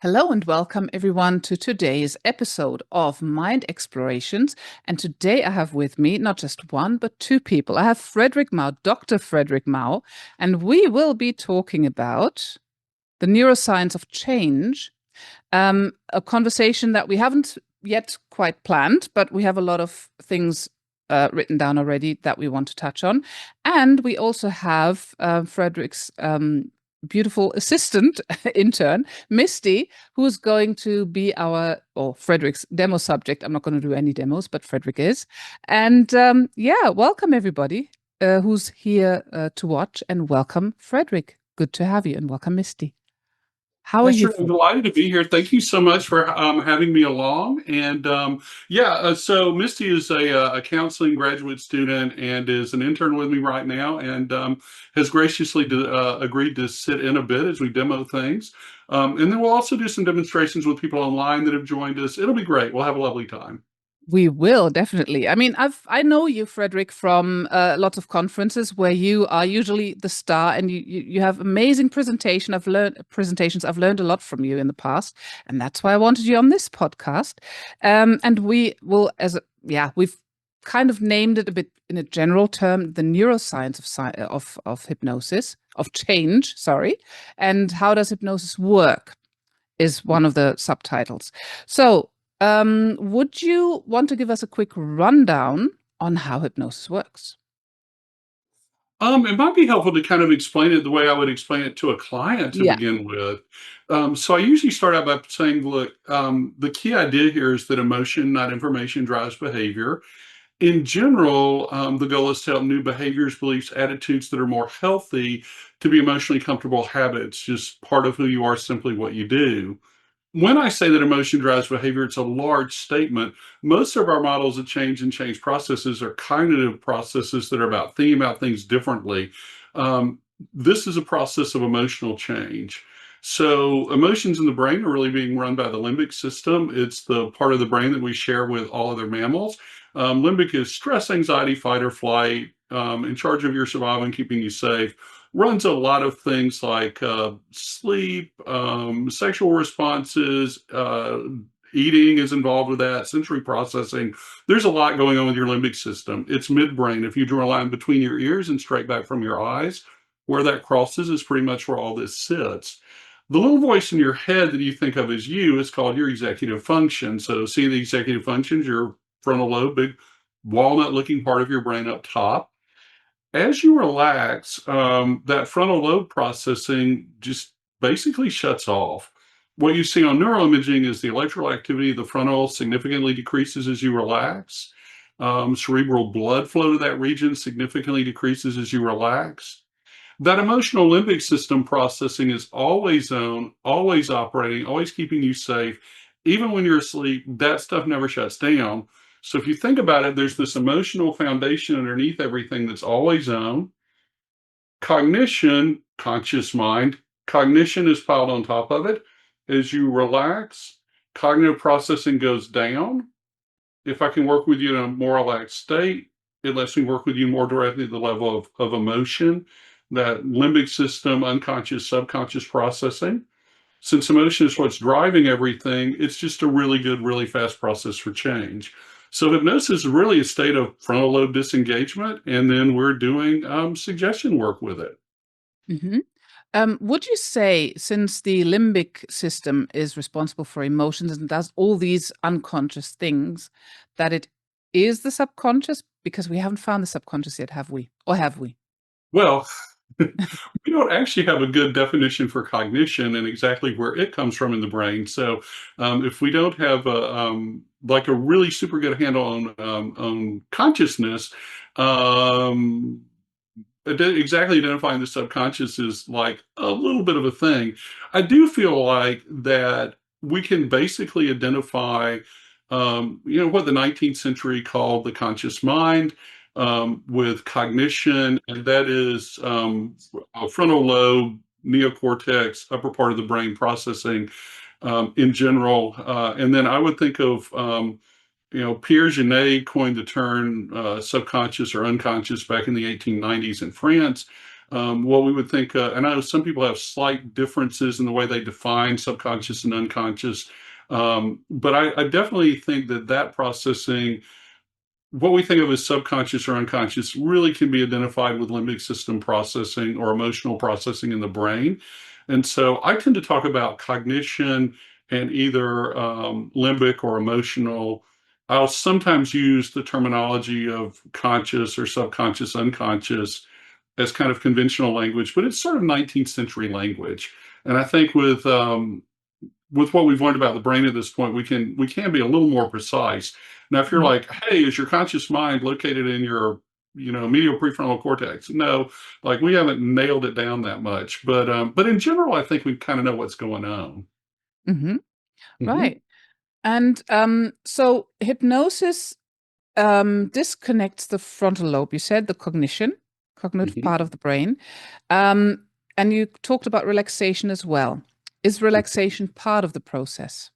Hello and welcome everyone to today's episode of Mind Explorations. And today I have with me not just one, but two people. I have Fredric Mau, Dr. Fredric Mau, and we will be talking about the neuroscience of change, a conversation that we haven't yet quite planned, but we have a lot of things written down already that we want to touch on. And we also have Fredric's beautiful assistant intern, Misty, who's going to be Fredric's demo subject. I'm not going to do any demos, but Fredric is. And welcome everybody who's here to watch, and welcome Fredric. Good to have you, and welcome Misty. How are you? I'm delighted to be here. Thank you so much for having me along. And so Misty is a counseling graduate student and is an intern with me right now, and has graciously agreed to sit in a bit as we demo things. And then we'll also do some demonstrations with people online that have joined us. It'll be great. We'll have a lovely time. We will definitely. I mean, I know you, Fredric, from lots of conferences where you are usually the star, and you have amazing presentations. I've learned a lot from you in the past, and that's why I wanted you on this podcast. And we will, we've kind of named it a bit in a general term, the neuroscience of hypnosis, of change. Sorry, and how does hypnosis work is one of the subtitles. So. Would you want to give us a quick rundown on how hypnosis works? It might be helpful to kind of explain it the way I would explain it to a client to Yeah. begin with. So I usually start out by saying, look, the key idea here is that emotion, not information, drives behavior. In general, the goal is to help new behaviors, beliefs, attitudes that are more healthy to be emotionally comfortable habits, just part of who you are, simply what you do. When I say that emotion drives behavior, it's a large statement. Most of our models of change and change processes are cognitive processes that are about thinking about things differently. Um, this is a process of emotional change. So, emotions in the brain are really being run by the limbic system. It's the part of the brain that we share with all other mammals. Limbic is stress, anxiety, fight or flight, in charge of your survival and keeping you safe. Runs a lot of things like sleep, sexual responses, eating is involved with that, sensory processing. There's a lot going on with your limbic system. It's midbrain. If you draw a line between your ears and straight back from your eyes, where that crosses is pretty much where all this sits. The little voice in your head that you think of as you is called your executive function. So see the executive functions, your frontal lobe, big walnut-looking part of your brain up top. As you relax, that frontal lobe processing just basically shuts off. What you see on neuroimaging is the electrical activity of the frontal significantly decreases as you relax. Cerebral blood flow to that region significantly decreases as you relax. That emotional limbic system processing is always on, always operating, always keeping you safe. Even when you're asleep, that stuff never shuts down. So if you think about it, there's this emotional foundation underneath everything that's always on. Cognition, conscious mind, cognition is piled on top of it. As you relax, cognitive processing goes down. If I can work with you in a more relaxed state, it lets me work with you more directly at the level of emotion, that limbic system, unconscious, subconscious processing. Since emotion is what's driving everything, it's just a really good, really fast process for change. So hypnosis is really a state of frontal lobe disengagement, and then we're doing suggestion work with it. Mm-hmm. Would you say, since the limbic system is responsible for emotions and does all these unconscious things, that it is the subconscious? Because we haven't found the subconscious yet, have we? Or have we? Well, we don't actually have a good definition for cognition and exactly where it comes from in the brain. So, if we don't have like a really super good handle on consciousness, um, exactly identifying the subconscious is like a little bit of a thing. I do feel like that we can basically identify, what the 19th century called the conscious mind, with cognition, and that is frontal lobe, neocortex, upper part of the brain processing in general. And then I would think of Pierre Genet coined the term subconscious or unconscious back in the 1890s in France. what we would think, and I know some people have slight differences in the way they define subconscious and unconscious, but I definitely think that processing, what we think of as subconscious or unconscious, really can be identified with limbic system processing or emotional processing in the brain. And so I tend to talk about cognition and either limbic or emotional. I'll sometimes use the terminology of conscious or subconscious, unconscious as kind of conventional language, but it's sort of 19th century language. And I think with what we've learned about the brain at this point, we can be a little more precise. Now, if you're Mhm. like, hey, is your conscious mind located in your, medial prefrontal cortex? No, like we haven't nailed it down that much, but in general, I think we kind of know what's going on. Mhm. Hmm. Right. And so hypnosis disconnects the frontal lobe. You said the cognitive Hmm. part of the brain. Um, and you talked about relaxation as well. Is relaxation part of the process?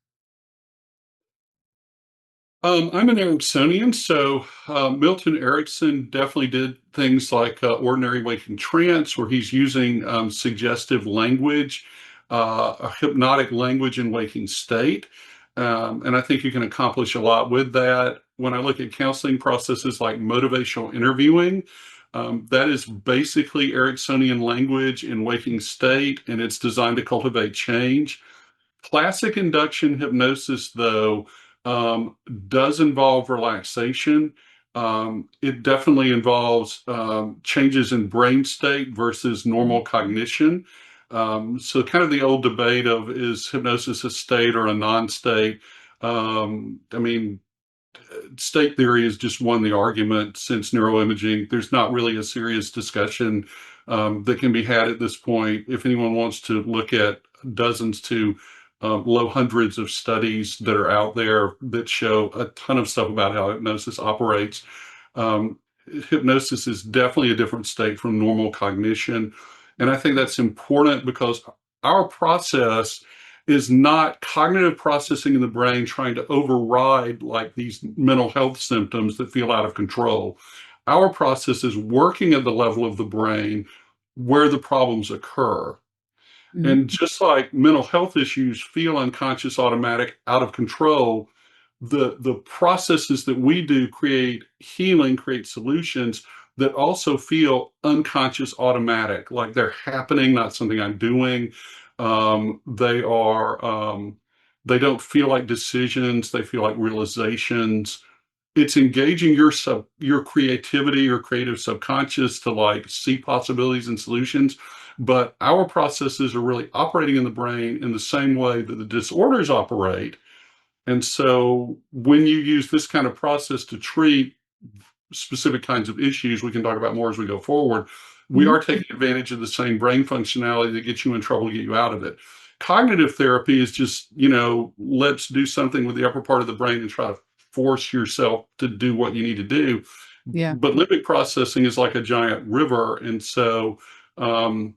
I'm an Ericksonian, so Milton Erickson definitely did things like ordinary waking trance, where he's using suggestive language, a hypnotic language in waking state. And I think you can accomplish a lot with that. When I look at counseling processes like motivational interviewing, that is basically Ericksonian language in waking state, and it's designed to cultivate change. Classic induction hypnosis, though, um, does involve relaxation. It definitely involves changes in brain state versus Mhm. normal cognition. So, kind of the old debate of, is hypnosis a state or a non-state? I mean, state theory has just won the argument since neuroimaging. There's not really a serious discussion that can be had at this point. If anyone wants to look at dozens to low hundreds of studies that are out there that show a ton of stuff about how hypnosis operates, um, hypnosis is definitely a different state from normal cognition. And I think that's important because our process is not cognitive processing in the brain trying to override like these mental health symptoms that feel out of control. Our process is working at the level of the brain where the problems occur. Mhm. And just like mental health issues feel unconscious, automatic, out of control, the processes that we do create healing, create solutions that also feel unconscious, automatic, like they're happening, not something I'm doing. They don't feel like decisions, they feel like realizations. It's engaging your creativity or creative subconscious to like see possibilities and solutions. But our processes are really operating in the brain in the same way that the disorders operate. And so when you use this kind of process to treat specific kinds of issues we can talk about more as we go forward, we Mhm. are taking advantage of the same brain functionality that gets you in trouble to get you out of it. Cognitive therapy is just, let's do something with the upper part of the brain and try to force yourself to do what you need to do. Yeah. But limbic processing is like a giant river. And so um,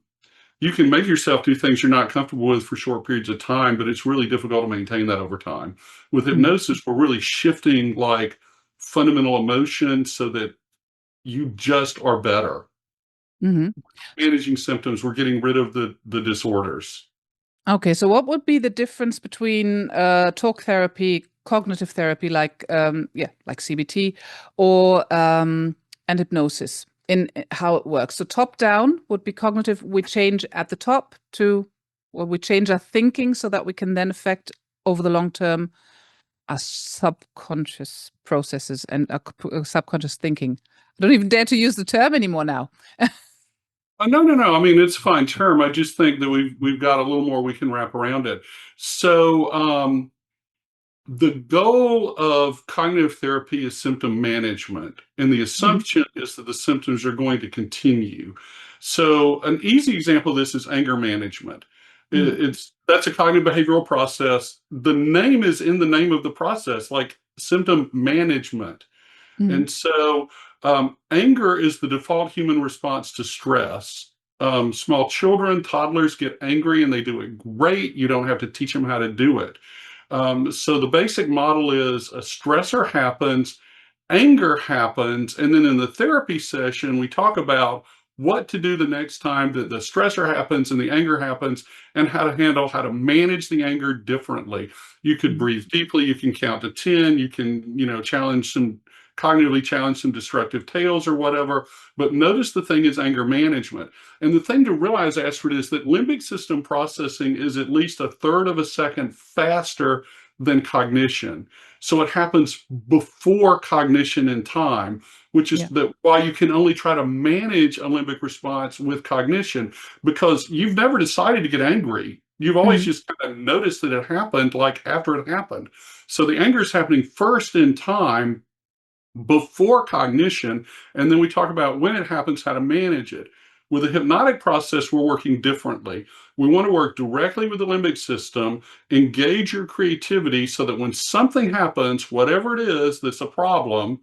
you can make yourself do things you're not comfortable with for short periods of time, but it's really difficult to maintain that over time. With Mhm. hypnosis, we're really shifting like fundamental emotion so that you just are better. Mhm. Managing symptoms, we're getting rid of the disorders. Okay, so what would be the difference between talk therapy, cognitive therapy, like like CBT, or and hypnosis in how it works? So top down would be cognitive. We change at the top to, well, we change our thinking so that we can then affect over the long term our subconscious processes and our subconscious thinking. I don't even dare to use the term anymore now. No, no, no. I mean, it's a fine term. I just think that we've got a little more we can wrap around it. So, the goal of cognitive therapy is symptom management, and the Mhm. assumption is that the symptoms are going to continue. So, an easy example of this is anger management. Mhm. That's a cognitive behavioral process. The name is in the name of the process, like symptom management. Mhm. And so, anger is the default human response to stress. Small children, toddlers get angry and they do it great. You don't have to teach them how to do it. So the basic model is a stressor happens, anger happens, and then in the therapy session, we talk about what to do the next time that the stressor happens and the anger happens, and how to manage the anger differently. You could Mhm. breathe deeply, you can count to 10, you can, cognitively challenge some destructive tales or whatever. But notice the thing is anger management. And the thing to realize, Astrid, is that limbic system processing is at least a third of a second faster than cognition. So it happens before cognition in time, which is Yeah. why you can only try to manage a limbic response with cognition, because you've never decided to get angry. You've always Mhm. just kind of noticed that it happened like after it happened. So the anger is happening first in time before cognition, and then we talk about when it happens, how to manage it. With a hypnotic process, we're working differently. We want to work directly with the limbic system, engage your creativity so that when something happens, whatever it is that's a problem,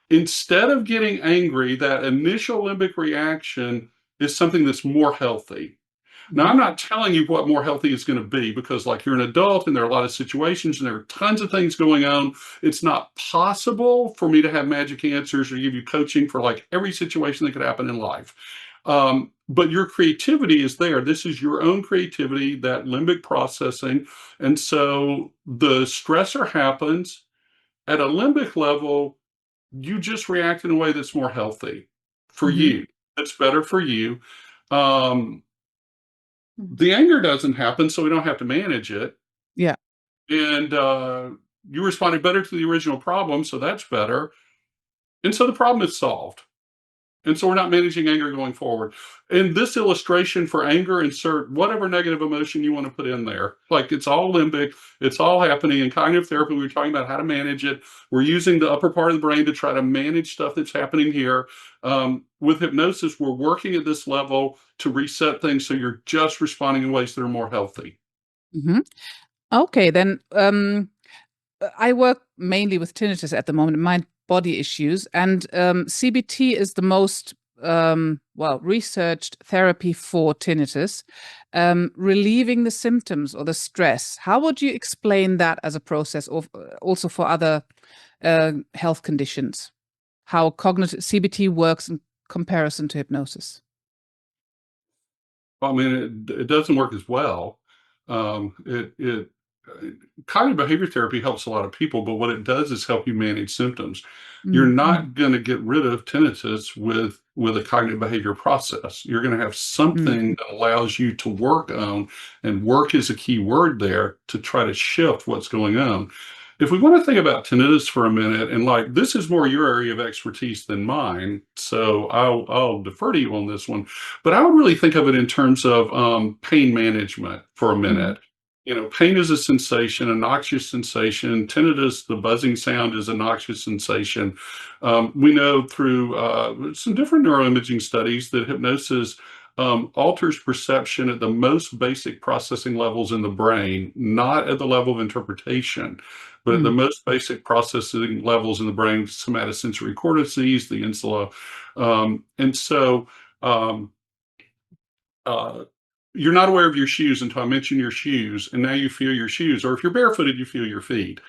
instead of getting angry, that initial limbic reaction is something that's more healthy. Now, Mhm. I'm not telling you what more healthy is going to be, because, like, you're an adult and there are a lot of situations and there are tons of things going on. It's not possible for me to have magic answers or give you coaching for like every situation that could happen in life. But your creativity is there. This is your own creativity, that limbic processing. And so the stressor happens at a limbic level. You just react in a way that's more healthy for Mhm. you. It's better for you. Um, Mhm. the anger doesn't happen, so we don't have to manage it. Yeah. And you responded better to the original problem, so that's better. And so the problem is solved. And so we're not managing anger going forward. In this illustration for anger, insert whatever negative emotion you want to put in there. Like, it's all limbic, it's all happening. In cognitive therapy, we were talking about how to manage it. We're using the upper part of the brain to try to manage stuff that's happening here. With hypnosis, we're working at this level to reset things so you're just responding in ways that are more healthy. Mhm. Okay, then I work mainly with tinnitus at the moment, mind body issues, and CBT is the most well researched therapy for tinnitus, relieving the symptoms or the stress. How would you explain that as a process, or also for other health conditions? How cognitive CBT works in comparison to hypnosis? Well, I mean, it doesn't work as well. It cognitive behavior therapy helps a lot of people, but what it does is help you manage symptoms. You're Mm. not going to get rid of tinnitus with a cognitive behavior process. You're going to have Mm. something that allows you to work on, and work is a key word there, to try to shift what's going on. If we want to think about tinnitus for a minute, and like, this is more your area of expertise than mine, so I'll defer to you on this one. But I would really think of it in terms of pain management for a Mm. minute. Pain is a sensation, a noxious sensation. Tinnitus, the buzzing sound, is a noxious sensation. We know through some different neuroimaging studies that hypnosis alters perception at the most basic processing levels in the brain, not at the level of interpretation, but at the Mm. most basic processing levels in the brain, somatosensory cortices, the insula. And so, um, uh, you're not aware of your shoes until I mention your shoes, and now you feel your shoes. Or if you're barefooted, you feel your feet.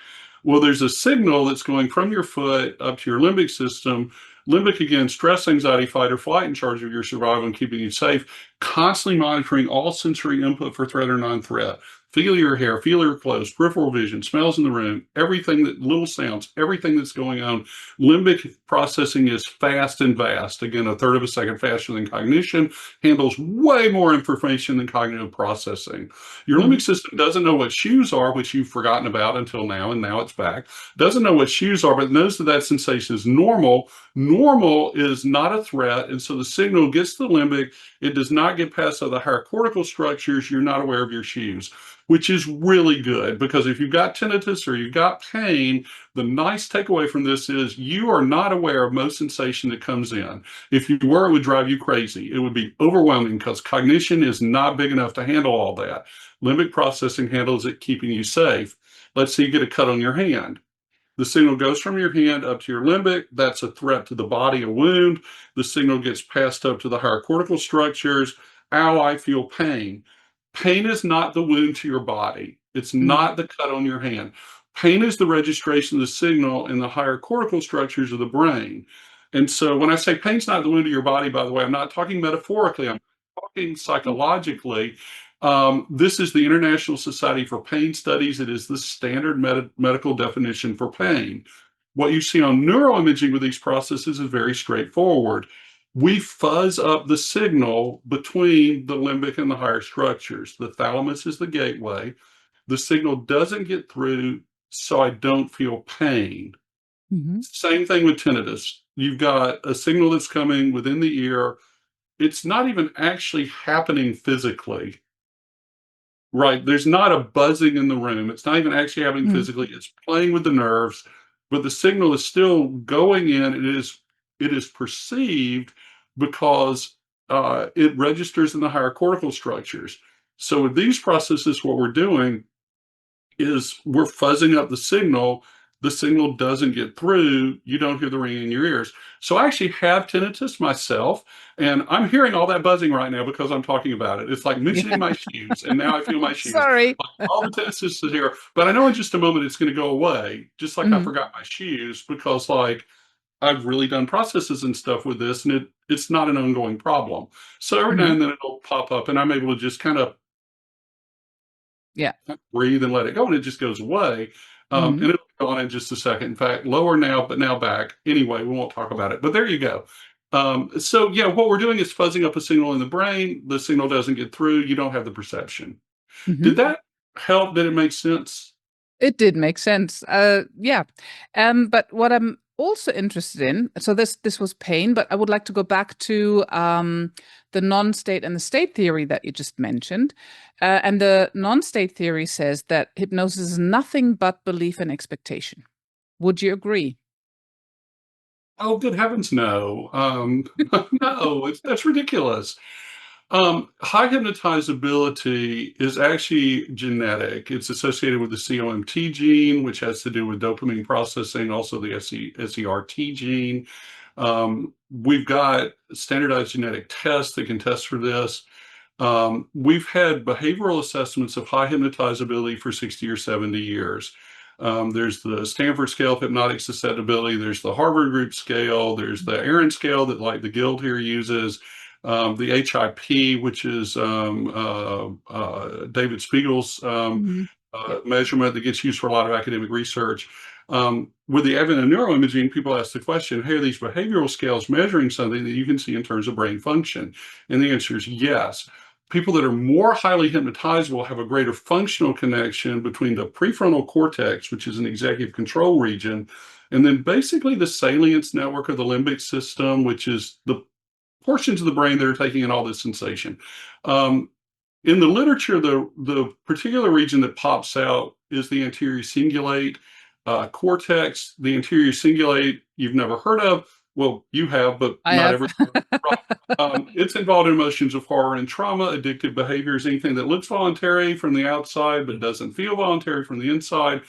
Well, there's a signal that's going from your foot up to your limbic system. Limbic, again, stress, anxiety, fight or flight, in charge of your survival and keeping you safe, constantly monitoring all sensory input for threat or non-threat. Feel your hair, feel your clothes, peripheral vision, smells in the room, everything, that little sounds, everything that's going on. Limbic processing is fast and vast. Again, a third of a second faster than cognition, handles way more information than cognitive processing. Your limbic Mm. system doesn't know what shoes are, which you've forgotten about until now, and now it's back. Doesn't know what shoes are, but knows that that sensation is normal. Normal is not a threat, and so the signal gets to the limbic. It does not get past the higher cortical structures. You're not aware of your shoes, which is really good, because if you've got tinnitus or you've got pain, the nice takeaway from this is you are not aware of most sensation that comes in. If you were, it would drive you crazy. It would be overwhelming, because cognition is not big enough to handle all that. Limbic processing handles it, keeping you safe. Let's say you get a cut on your hand. The signal goes from your hand up to your limbic. That's a threat to the body, a wound. The signal gets passed up to the higher cortical structures. Ow, I feel pain. Pain is not the wound to your body. It's Mm. not the cut on your hand. Pain is the registration of the signal in the higher cortical structures of the brain. And so when I say pain's not the wound of your body, by the way, I'm not talking metaphorically, I'm talking psychologically. This is the International Society for Pain Studies. It is the standard medical definition for pain. What you see on neuroimaging with these processes is very straightforward. We fuzz up the signal between the limbic and the higher structures. The thalamus is the gateway. The signal doesn't get through, so I don't feel pain. Hmm. Same thing with tinnitus. You've got a signal that's coming within the ear. It's not even actually happening physically, right? There's not a buzzing in the room. It's not even actually happening Hmm. physically. It's playing with the nerves, but the signal is still going in. It is perceived because it registers in the higher cortical structures. So with these processes, what we're doing is we're fuzzing up the signal. The signal doesn't get through. You don't hear the ringing in your ears. So I actually have tinnitus myself, and I'm hearing all that buzzing right now because I'm talking about it. It's like mentioning Yeah. my shoes, and now I feel my shoes. Sorry. Like all the tinnitus is here, but I know in just a moment it's going to go away, just like I Hmm. forgot my shoes because like I've really done processes and stuff with this, and it's not an ongoing problem. So every now Hmm. and then it'll pop up, and I'm able to just kind of Yeah. breathe and let it go, and it just goes away. Hmm. And it'll be gone in just a second. In fact, lower now, but now back. Anyway, we won't talk about it. But there you go. So yeah, what we're doing is fuzzing up a signal in the brain. The signal doesn't get through. You don't have the perception. Hmm. Did that help? Did it make sense? It did make sense. Yeah. But what I'm also interested in, so this was pain, but I would like to go back to the non-state and the state theory that you just mentioned. And the non-state theory says that hypnosis is nothing but belief and expectation. Would you agree? Oh, good heavens, no. No, that's ridiculous. High hypnotizability is actually genetic. It's associated with the COMT gene, which has to do with dopamine processing, also the SERT gene. We've got standardized genetic tests that can test for this. We've had behavioral assessments of high hypnotizability for 60 or 70 years. There's the Stanford scale of hypnotic susceptibility. There's the Harvard group scale. There's the Aaron scale that like the Guild here uses. The HIP, which is David Spiegel's Hmm. Yeah. measurement that gets used for a lot of academic research. With the advent of neuroimaging, people ask the question, hey, are these behavioral scales measuring something that you can see in terms of brain function? And the answer is yes. People that are more highly hypnotizable have a greater functional connection between the prefrontal cortex, which is an executive control region, and then basically the salience network of the limbic system, which is the portions of the brain that are taking in all this sensation. In the literature, the particular region that pops out is the anterior cingulate cortex. The anterior cingulate you've never heard of. Well, you have, but I not have. everyone. Right. It's involved in emotions of horror and trauma, addictive behaviors, anything that looks voluntary from the outside but doesn't feel voluntary from the inside.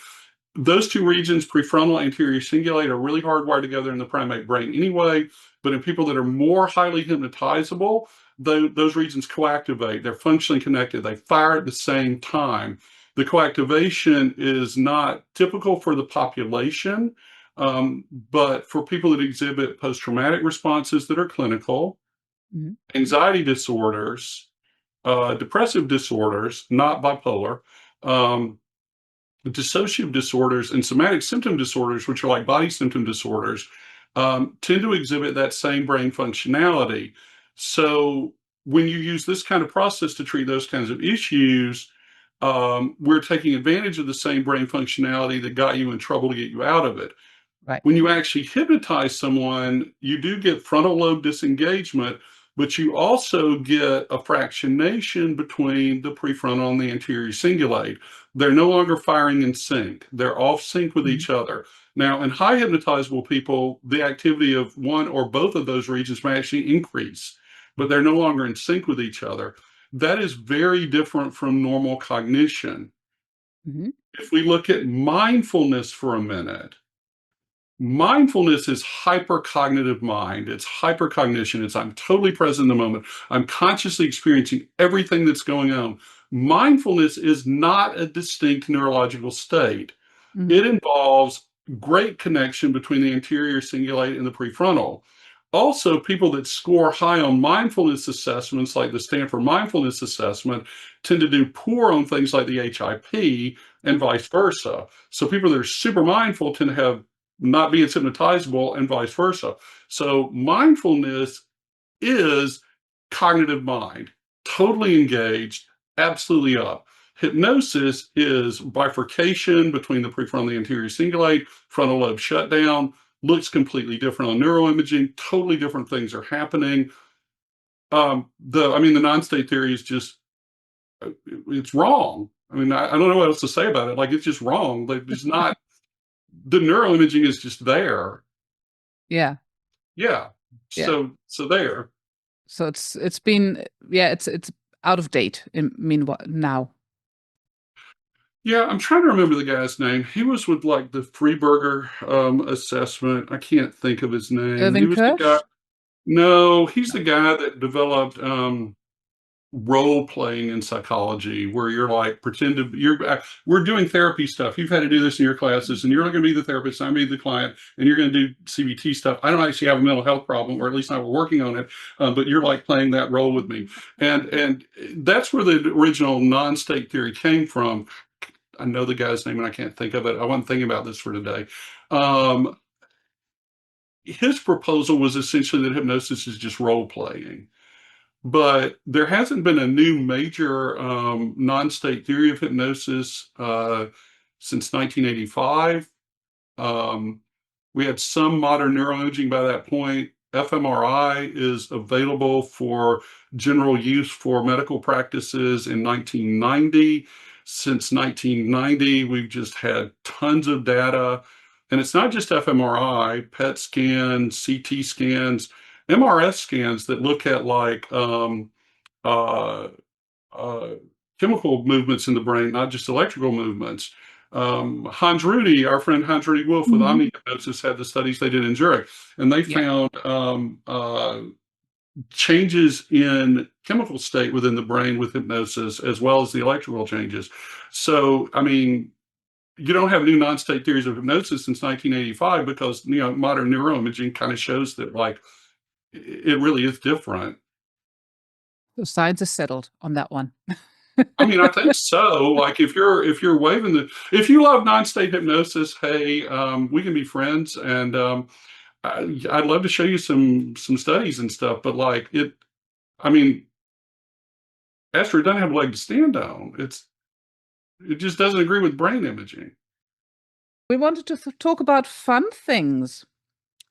Those two regions, prefrontal, anterior cingulate, are really hardwired together in the primate brain anyway. But in people that are more highly hypnotizable, those regions coactivate. They're functionally connected. They fire at the same time. The coactivation is not typical for the population, but for people that exhibit post-traumatic responses that are clinical, Mhm. anxiety disorders, depressive disorders, not bipolar, um, dissociative disorders and somatic symptom disorders, which are like body symptom disorders, tend to exhibit that same brain functionality. So when you use this kind of process to treat those kinds of issues, we're taking advantage of the same brain functionality that got you in trouble to get you out of it. Right. When you actually hypnotize someone, you do get frontal lobe disengagement, but you also get a fractionation between the prefrontal and the anterior cingulate. They're no longer firing in sync. They're off sync with Mhm. each other. Now, in high hypnotizable people, the activity of one or both of those regions may actually increase, but they're no longer in sync with each other. That is very different from normal cognition. Mhm. If we look at mindfulness for a minute, mindfulness is hypercognitive mind. It's hypercognition. It's I'm totally present in the moment. I'm consciously experiencing everything that's going on. Mindfulness is not a distinct neurological state. Mhm. It involves great connection between the anterior cingulate and the prefrontal. Also, people that score high on mindfulness assessments, like the Stanford Mindfulness Assessment, tend to do poor on things like the HIP and vice versa. So people that are super mindful tend to have not being hypnotizable and vice versa. So mindfulness is cognitive mind, totally engaged, absolutely up. Hypnosis is bifurcation between the prefrontal and the anterior cingulate, frontal lobe shutdown, looks completely different on neuroimaging, totally different things are happening. The non-state theory is just, it's wrong. I don't know what else to say about it. Like, it's just wrong. Like, it's not, the neuroimaging is just there. Yeah. Yeah. Yeah. So there. So it's been, it's out of date in meanwhile now. Yeah, I'm trying to remember the guy's name. He was with like the Freeburger assessment. I can't think of his name. He Irving was the guy. Kirsch? No, he's the guy that developed role playing in psychology, where you're like pretend to we're doing therapy stuff. You've had to do this in your classes, and you're going to be the therapist. I'm going to be the client, and you're going to do CBT stuff. I don't actually have a mental health problem, or at least not working on it, but you're like playing that role with me, and that's where the original non-state theory came from. I know the guy's name and I can't think of it. I wasn't thinking about this for today. His proposal was essentially that hypnosis is just role playing, but there hasn't been a new major non-state theory of hypnosis since 1985. We had some modern neuroimaging by that point. fMRI is available for general use for medical practices in 1990. Since 1990, we've just had tons of data. And it's not just fMRI, PET scans, CT scans, MRS scans that look at like uh, uh, chemical movements in the brain, not just electrical movements. Hans Rudy, our friend Hans Rudy Wolf with Mhm. Omni Hypnosis, had the studies they did in Zurich, and they Yeah. found changes in chemical state within the brain with hypnosis, as well as the electrical changes. So, you don't have new non-state theories of hypnosis since 1985 because modern neuroimaging kind of shows that like it really is different. So science is settled on that one. I think so. Like if you're waving if you love non-state hypnosis, hey, we can be friends, and I'd love to show you some studies and stuff. But like it, I mean, Esther doesn't have a leg to stand on. It just doesn't agree with brain imaging. We wanted to talk about fun things.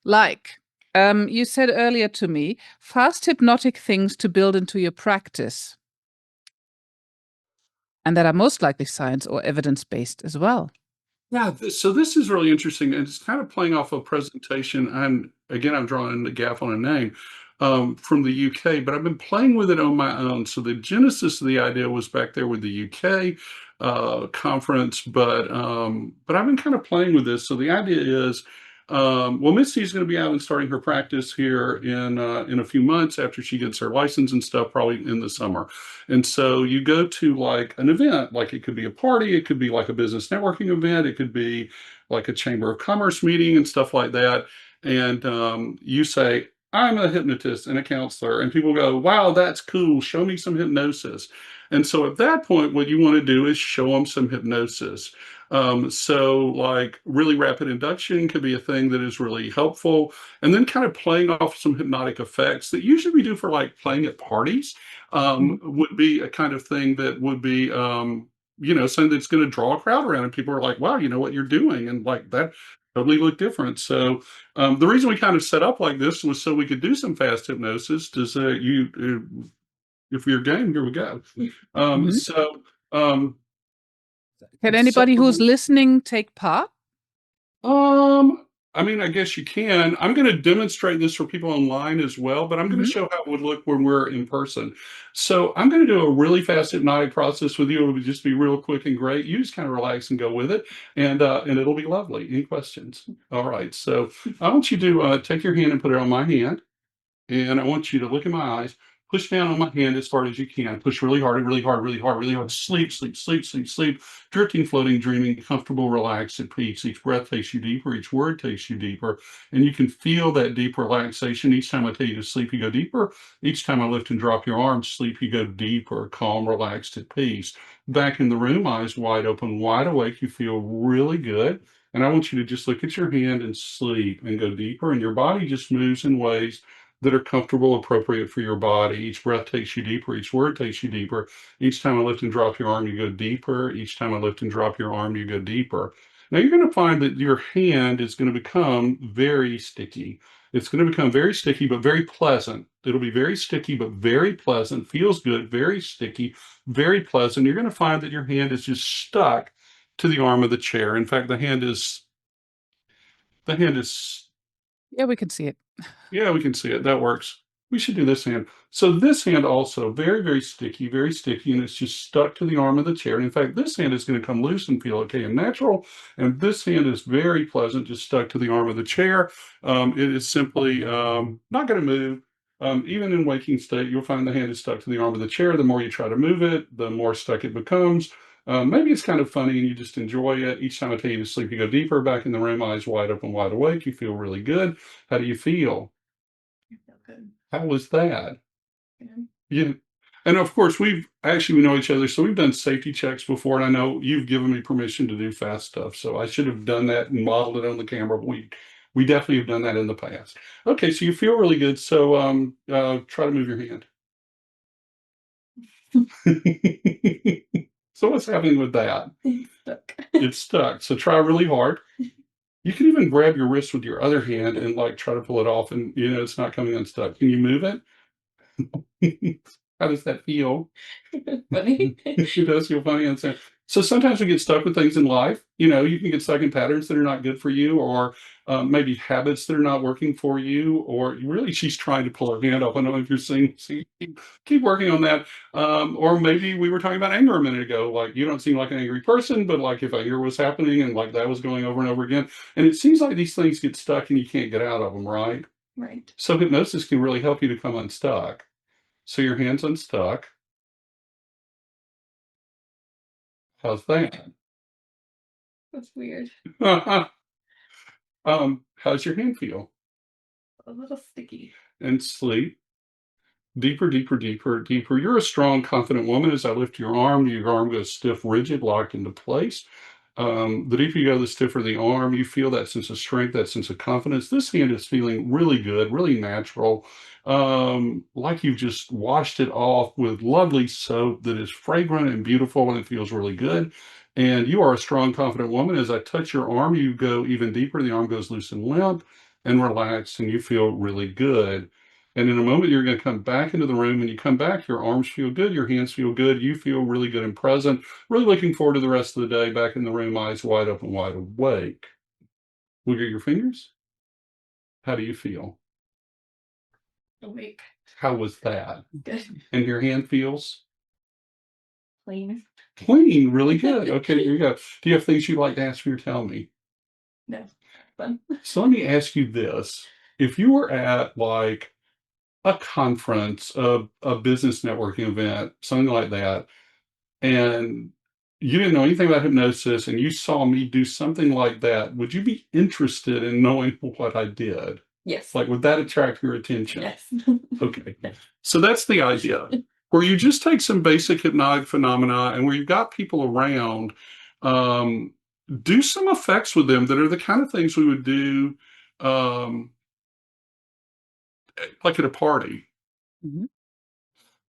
Like, you said earlier to me, fast hypnotic things to build into your practice, and that are most likely science or evidence based as well. Yeah, so this is really interesting, and it's kind of playing off a presentation. And again, I'm drawing the gap on a name from the UK, but I've been playing with it on my own. So the genesis of the idea was back there with the UK conference, but I've been kind of playing with this. So the idea is, well, Misty is going to be out and starting her practice here in a few months after she gets her license and stuff, probably in the summer. And so you go to like an event, like it could be a party, it could be like a business networking event, it could be like a chamber of commerce meeting and stuff like that. And you say, I'm a hypnotist and a counselor. And people go, wow, that's cool. Show me some hypnosis. And so at that point, what you want to do is show them some hypnosis. So like really rapid induction could be a thing that is really helpful. And then kind of playing off some hypnotic effects that usually we do for like playing at parties Mhm. would be a kind of thing that would be, something that's going to draw a crowd around, and people are like, wow, you know what you're doing. And like that totally look different. So the reason we kind of set up like this was so we could do some fast hypnosis to say, if you're game, here we go. Um, Mhm. so, um, Can so anybody who's listening take part? I guess you can. I'm going to demonstrate this for people online as well, but I'm going to Mhm. show how it would look when we're in person. So I'm going to do a really fast hypnotic process with you. It would just be real quick and great. You just kind of relax and go with it, and it'll be lovely. Any questions? All right. So I want you to take your hand and put it on my hand, and I want you to look in my eyes, Push down on my hand as hard as you can. Push really hard, really hard, really hard, really hard. Sleep, sleep, sleep, sleep, sleep. Drifting, floating, dreaming, comfortable, relaxed, at peace. Each breath takes you deeper. Each word takes you deeper. And you can feel that deep relaxation. Each time I tell you to sleep, you go deeper. Each time I lift and drop your arms, sleep, you go deeper, calm, relaxed, at peace. Back in the room, eyes wide open, wide awake. You feel really good. And I want you to just look at your hand and sleep and go deeper. And your body just moves in ways that are comfortable, appropriate for your body. Each breath takes you deeper. Each word takes you deeper. Each time I lift and drop your arm, you go deeper. Each time I lift and drop your arm, you go deeper. Now you're going to find that your hand is going to become very sticky. It's going to become very sticky, but very pleasant. It'll be very sticky, but very pleasant. Feels good, very sticky, very pleasant. You're going to find that your hand is just stuck to the arm of the chair. In fact, the hand is Yeah, we can see it. yeah, we can see it. That works. We should do this hand. So this hand also very, very sticky, and it's just stuck to the arm of the chair. And in fact, this hand is going to come loose and feel okay and natural. And this hand is very pleasant, just stuck to the arm of the chair. It is simply not going to move. Even in waking state, you'll find the hand is stuck to the arm of the chair. The more you try to move it, the more stuck it becomes. Maybe it's kind of funny and you just enjoy it. Each time I tell you to sleep, you go deeper, back in the room, eyes wide open, wide awake. You feel really good. How do you feel? I feel good. How was that? Good. Yeah. And of course, we know each other, so we've done safety checks before, and I know you've given me permission to do fast stuff. So I should have done that and modeled it on the camera, but we definitely have done that in the past. Okay, so you feel really good. So try to move your hand. So what's happening with that? It's stuck. It's stuck. So try really hard. You can even grab your wrist with your other hand and like try to pull it off, and it's not coming unstuck. Can you move it? How does that feel? Funny. It does feel funny and sad. So sometimes we get stuck with things in life. You can get stuck in patterns that are not good for you, or maybe habits that are not working for you, or really she's trying to pull her hand up. I don't know if you're seeing. Keep working on that. Or maybe we were talking about anger a minute ago. Like you don't seem like an angry person, but like if I hear what's happening and like that was going over and over again, and it seems like these things get stuck and you can't get out of them, right? Right. So hypnosis can really help you to come unstuck. So your hand's unstuck. How's that? That's weird. How's your hand feel? A little sticky. And sleep. Deeper, deeper, deeper, deeper. You're a strong, confident woman. As I lift your arm goes stiff, rigid, locked into place. The deeper you go, the stiffer the arm. You feel that sense of strength, that sense of confidence. This hand is feeling really good, really natural, like you've just washed it off with lovely soap that is fragrant and beautiful, and it feels really good. And you are a strong, confident woman. As I touch your arm, you go even deeper. The arm goes loose and limp and relaxed, and you feel really good. And in a moment, you're going to come back into the room. When you come back, your arms feel good, your hands feel good, you feel really good and present. Really looking forward to the rest of the day back in the room, eyes wide open, wide awake. Look at your fingers. How do you feel? Awake. How was that? Good. And your hand feels? Clean. Clean, really good. Okay, here you go. Do you have things you'd like to ask me or tell me? No. Fun. So let me ask you this. If you were at like a conference, a business networking event, something like that, and you didn't know anything about hypnosis and you saw me do something like that, would you be interested in knowing what I did? Yes. Like, would that attract your attention? Yes. Okay. So that's the idea, where you just take some basic hypnotic phenomena and where you've got people around, do some effects with them that are the kind of things we would do like at a party. Mhm.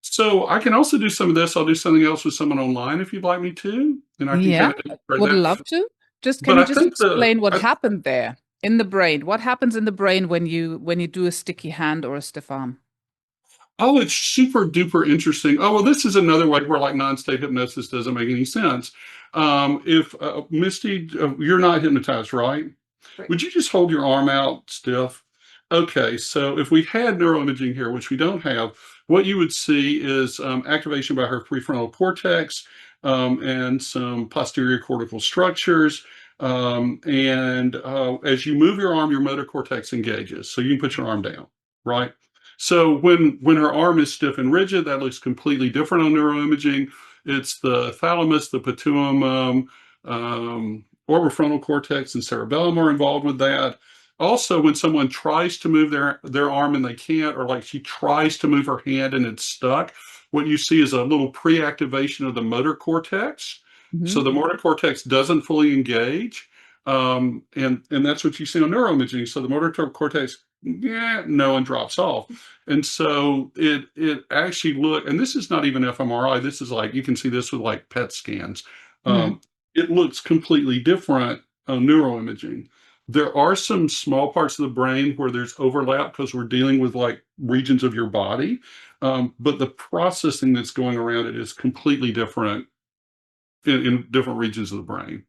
So I can also do some of this. I'll do something else with someone online if you'd like me to, and I can kind Yeah, of demonstrate would that. love to. Can But you I just think explain what I, happened there in the brain? What happens in the brain when you do a sticky hand or a stiff arm? oh, it's super duper interesting. Oh, well, this is another way where like non-state hypnosis doesn't make any sense. If Misty, you're not hypnotized, right? Right. Would you just hold your arm out stiff? Okay, so if we had neuroimaging here, which we don't have, what you would see is activation by her prefrontal cortex and some posterior cortical structures. And as you move your arm, your motor cortex engages. So you can put your arm down, right? So when her arm is stiff and rigid, that looks completely different on neuroimaging. It's the thalamus, the pituum, orbitofrontal cortex, and cerebellum are involved with that. Also, when someone tries to move their arm and they can't, or like she tries to move her hand and it's stuck, what you see is a little pre-activation of the motor cortex. Mhm. So the motor cortex doesn't fully engage, and that's what you see on neuroimaging. So the motor cortex, yeah, no, and drops off. And so it actually and this is not even fMRI. This is like, you can see this with like PET scans. Mhm. It looks completely different on neuroimaging. There are some small parts of the brain where there's overlap because we're dealing with like regions of your body, but the processing that's going around it is completely different in different regions of the brain.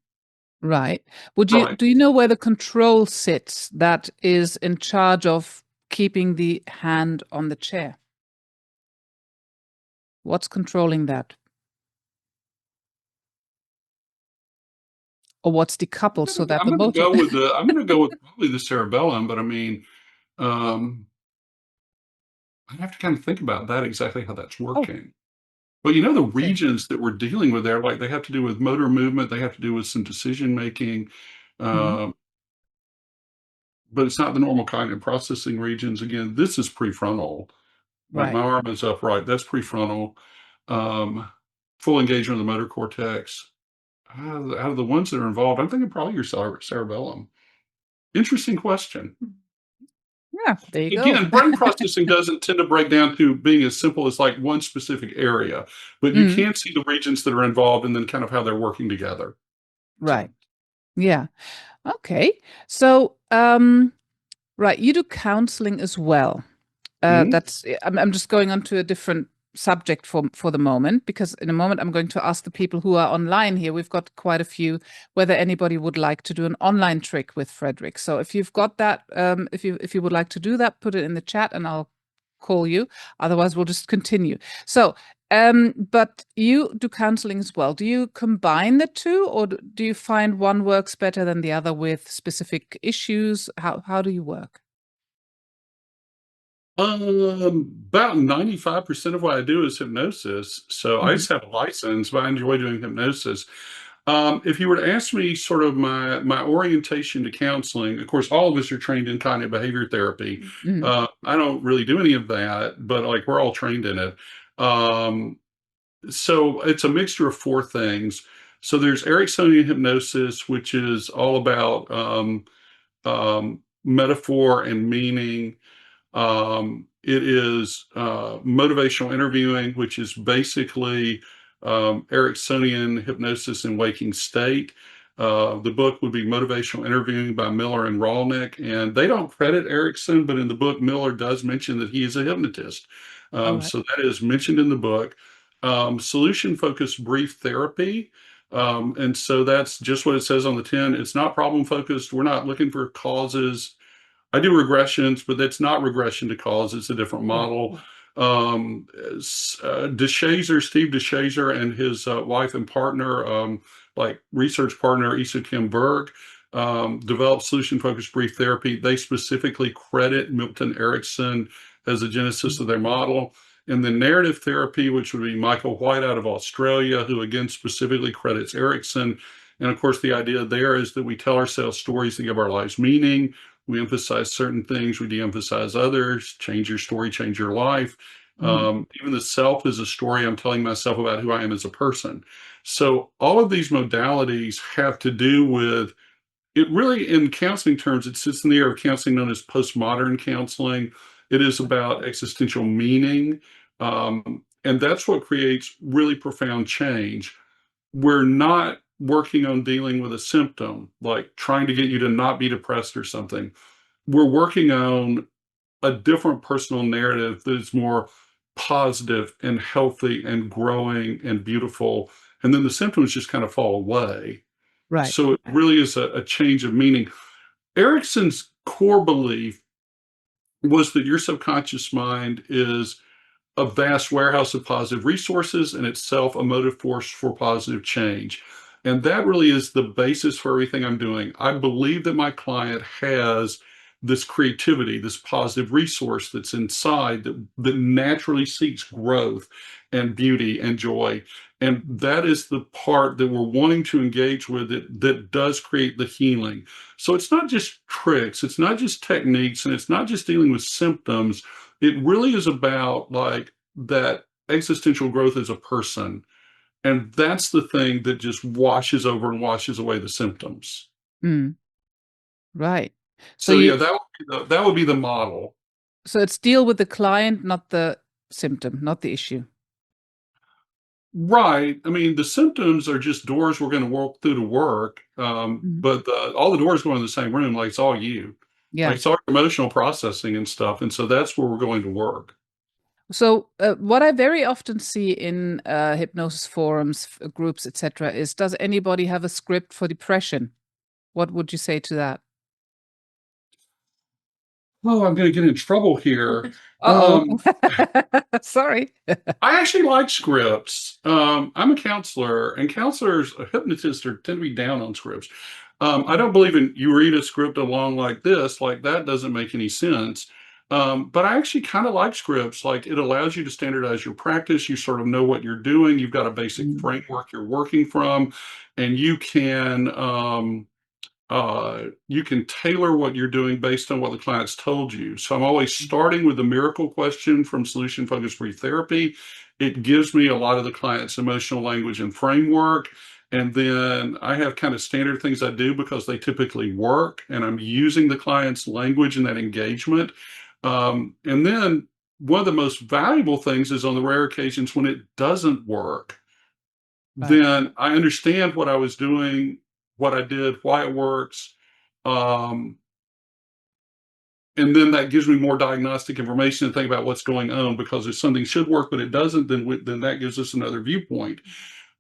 Right. Right. Do you know where the control sits that is in charge of keeping the hand on the chair? What's controlling that? Or what's decoupled so that I'm the gonna motor? go with probably the cerebellum, but I mean, um, I have to kind of think about that, exactly how that's Oh, working. But you know, the okay. regions that we're dealing with there, like they have to do with motor movement, they have to do with some decision making, Mhm. um, but it's not the normal cognitive processing regions. Again, this is prefrontal. Like Right. my arm is upright, that's prefrontal. Um, Full engagement of the motor cortex. Out of the ones that are involved, I'm thinking probably your cerebellum. Interesting question. Yeah, there you go. Again, brain processing doesn't tend to break down to being as simple as like one specific area, but you Mhm. can see the regions that are involved and then kind of how they're working together. Right. So, Yeah. Okay. So, right, you do counseling as well. mhm. I'm just going on to a different subject for the moment, because in a moment I'm going to ask the people who are online here. We've got quite a few, whether anybody would like to do an online trick with Fredric. So if you've got that, if you would like to do that, put it in the chat and I'll call you. Otherwise, we'll just continue. So, but you do counseling as well. Do you combine the two, or do you find one works better than the other with specific issues? How do you work? About 95% of what I do is hypnosis. So I Mhm. just have a license, but I enjoy doing hypnosis. If you were to ask me sort of my orientation to counseling, of course, all of us are trained in cognitive behavior therapy. Mhm. I don't really do any of that, but like we're all trained in it. Um, so it's a mixture of four things. So there's Ericksonian hypnosis, which is all about metaphor and meaning. It is motivational interviewing, which is basically Ericksonian hypnosis in waking state. The book would be Motivational Interviewing by Miller and Rolnick, and they don't credit Erickson, but in the book, Miller does mention that he is a hypnotist. All right. So that is mentioned in the book. Solution focused brief therapy. And so that's just what it says on the tin. It's not problem focused. We're not looking for causes. I do regressions, but that's not regression to cause. It's a different Right. model. Steve DeShazer and his wife and partner, like research partner, Isa Kim Berg, developed solution-focused brief therapy. They specifically credit Milton Erickson as the genesis of their model. And then narrative therapy, which would be Michael White out of Australia, who again specifically credits Erickson. And of course, the idea there is that we tell ourselves stories that give our lives meaning. We emphasize certain things, we de-emphasize others. Change your story, change your life. Mhm. Even the self is a story I'm telling myself about who I am as a person. So all of these modalities have to do with it. Really, in counseling terms, it sits in the area of counseling known as postmodern counseling. It is about existential meaning. And that's what creates really profound change. We're not working on dealing with a symptom, like trying to get you to not be depressed or something. We're working on a different personal narrative that is more positive and healthy and growing and beautiful. And then the symptoms just kind of fall away. Right. So it really is a change of meaning. Erickson's core belief was that your subconscious mind is a vast warehouse of positive resources and itself a motive force for positive change. And that really is the basis for everything I'm doing. I believe that my client has this creativity, this positive resource that's inside that naturally seeks growth and beauty and joy. And that is the part that we're wanting to engage with that does create the healing. So it's not just tricks, it's not just techniques, and it's not just dealing with symptoms. It really is about like that existential growth as a person. And that's the thing that just washes over and washes away the symptoms. Mm, right. So So yeah, you that would be the model. so it's deal with the client, not the symptom, not the issue. Right. I mean, the symptoms are just doors we're going to walk through to work. Mhm. But all the doors go in the same room, like it's all you. Like Yeah. it's all emotional processing and stuff. And so that's where we're going to work. So what I very often see in hypnosis forums, groups, etc., is does anybody have a script for depression? What would you say to that? Oh, I'm going to get in trouble here. Uh-oh. Um, Sorry. I actually like scripts. I'm a counselor, and counselors, hypnotists tend to be down on scripts. I don't believe in you read a script along like this, like that doesn't make any sense. But I actually kind of like scripts. Like it allows you to standardize your practice. You sort of know what you're doing. You've got a basic Mm, framework you're working from, and you can tailor what you're doing based on what the client's told you. So I'm always starting with the miracle question from solution focused free therapy. It gives me a lot of the client's emotional language and framework. And then I have kind of standard things I do because they typically work, and I'm using the client's language in that engagement. And then one of the most valuable things is on the rare occasions when it doesn't work, right. then I understand what I was doing, what I did, why it works. Um, and then that gives me more diagnostic information to think about what's going on, because if something should work but it doesn't, then that gives us another viewpoint.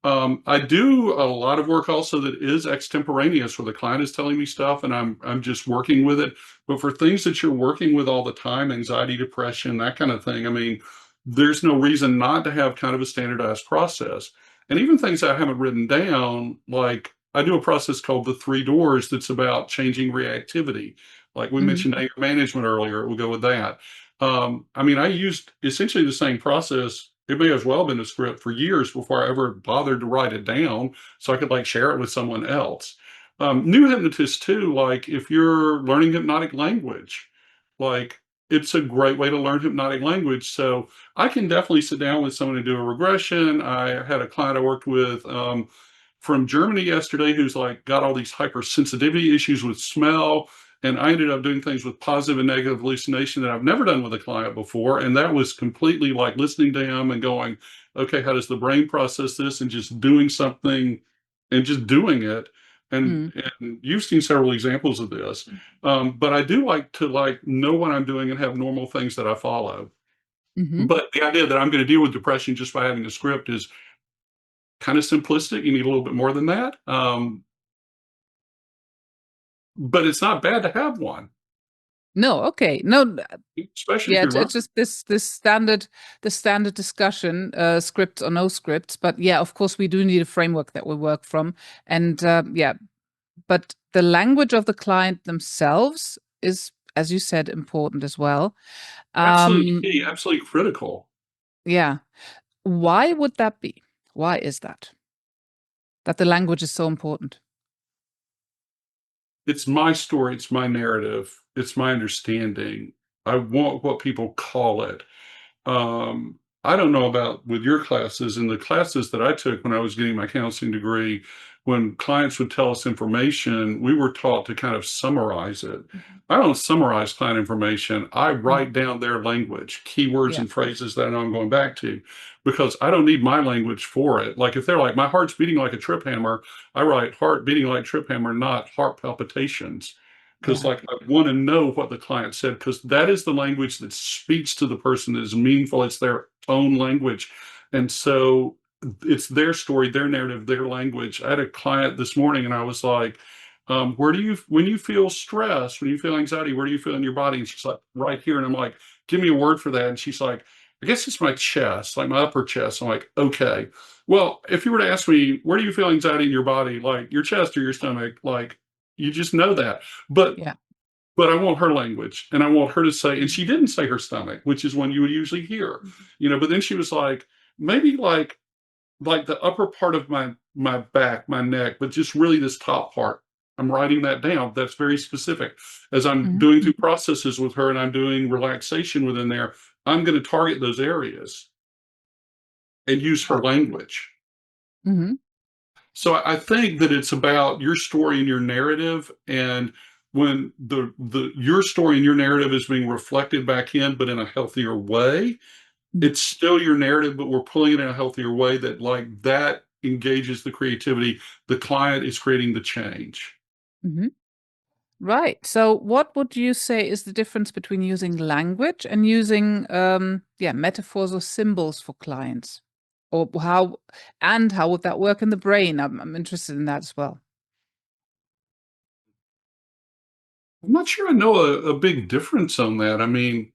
I do a lot of work also that is extemporaneous, where the client is telling me stuff and I'm just working with it. But for things that you're working with all the time, anxiety, depression, that kind of thing, I mean, there's no reason not to have kind of a standardized process. And even things I haven't written down, like I do a process called the three doors that's about changing reactivity. Like we Mhm. mentioned anger management earlier, we'll go with that. I mean, I used essentially the same process. It may as well have been a script for years before I ever bothered to write it down so I could like share it with someone else. New hypnotists too, like if you're learning hypnotic language, like it's a great way to learn hypnotic language. So I can definitely sit down with someone and do a regression. I had a client I worked with from Germany yesterday who's like got all these hypersensitivity issues with smell. And I ended up doing things with positive and negative hallucination that I've never done with a client before. And that was completely like listening to him and going, okay, how does the brain process this? And just doing something and just doing it. And, Mm, and you've seen several examples of this. But I do like to like know what I'm doing and have normal things that I follow. mhm. But the idea that I'm going to deal with depression just by having a script is kind of simplistic. You need a little bit more than that. But it's not bad to have one, No, okay. No, especially if yeah, you're it's learning. just the standard discussion, scripts or no scripts. But yeah, of course, we do need a framework that we work from. And yeah, but the language of the client themselves is, as you said, important as well. Absolutely Um, key, absolutely critical. yeah. Why would that be? Why is that? That the language is so important? It's my story, it's my narrative, it's my understanding. I want what people call it. I don't know about with your classes. In the classes that I took when I was getting my counseling degree, when clients would tell us information, we were taught to kind of summarize it. Mhm. I don't summarize client information. I Mm, write down their language, keywords yeah, and phrases that I know I'm going back to, because I don't need my language for it. Like if they're like, my heart's beating like a trip hammer, I write heart beating like trip hammer, not heart palpitations. Because yeah, like I want to know what the client said, because that is the language that speaks to the person, that is meaningful. It's their own language. And so it's their story, their narrative, their language. I had a client this morning and I was like, where do you, when you feel stress, when you feel anxiety, where do you feel in your body? And she's like, right here. And I'm like, give me a word for that. And she's like, I guess it's my chest, like my upper chest. I'm like, okay. Well, if you were to ask me, where do you feel anxiety in your body, like your chest or your stomach, like you just know that. But yeah. but I want her language, and I want her to say, and she didn't say her stomach, which is one you would usually hear, but then she was like, maybe like the upper part of my back, my neck, but just really this top part. I'm writing that down. That's very specific. As I'm Mhm. doing through processes with her and I'm doing relaxation within there, I'm going to target those areas and use her Wow. language. Mhm. So I think that it's about your story and your narrative, and when the your story and your narrative is being reflected back in, but in a healthier way, Mm. it's still your narrative, but we're pulling it in a healthier way that that engages the creativity. The client is creating the change. Mhm. Right. So what would you say is the difference between using language and using metaphors or symbols for clients? Or how would that work in the brain? I'm interested in that as well. I'm not sure I know a big difference on that. I mean,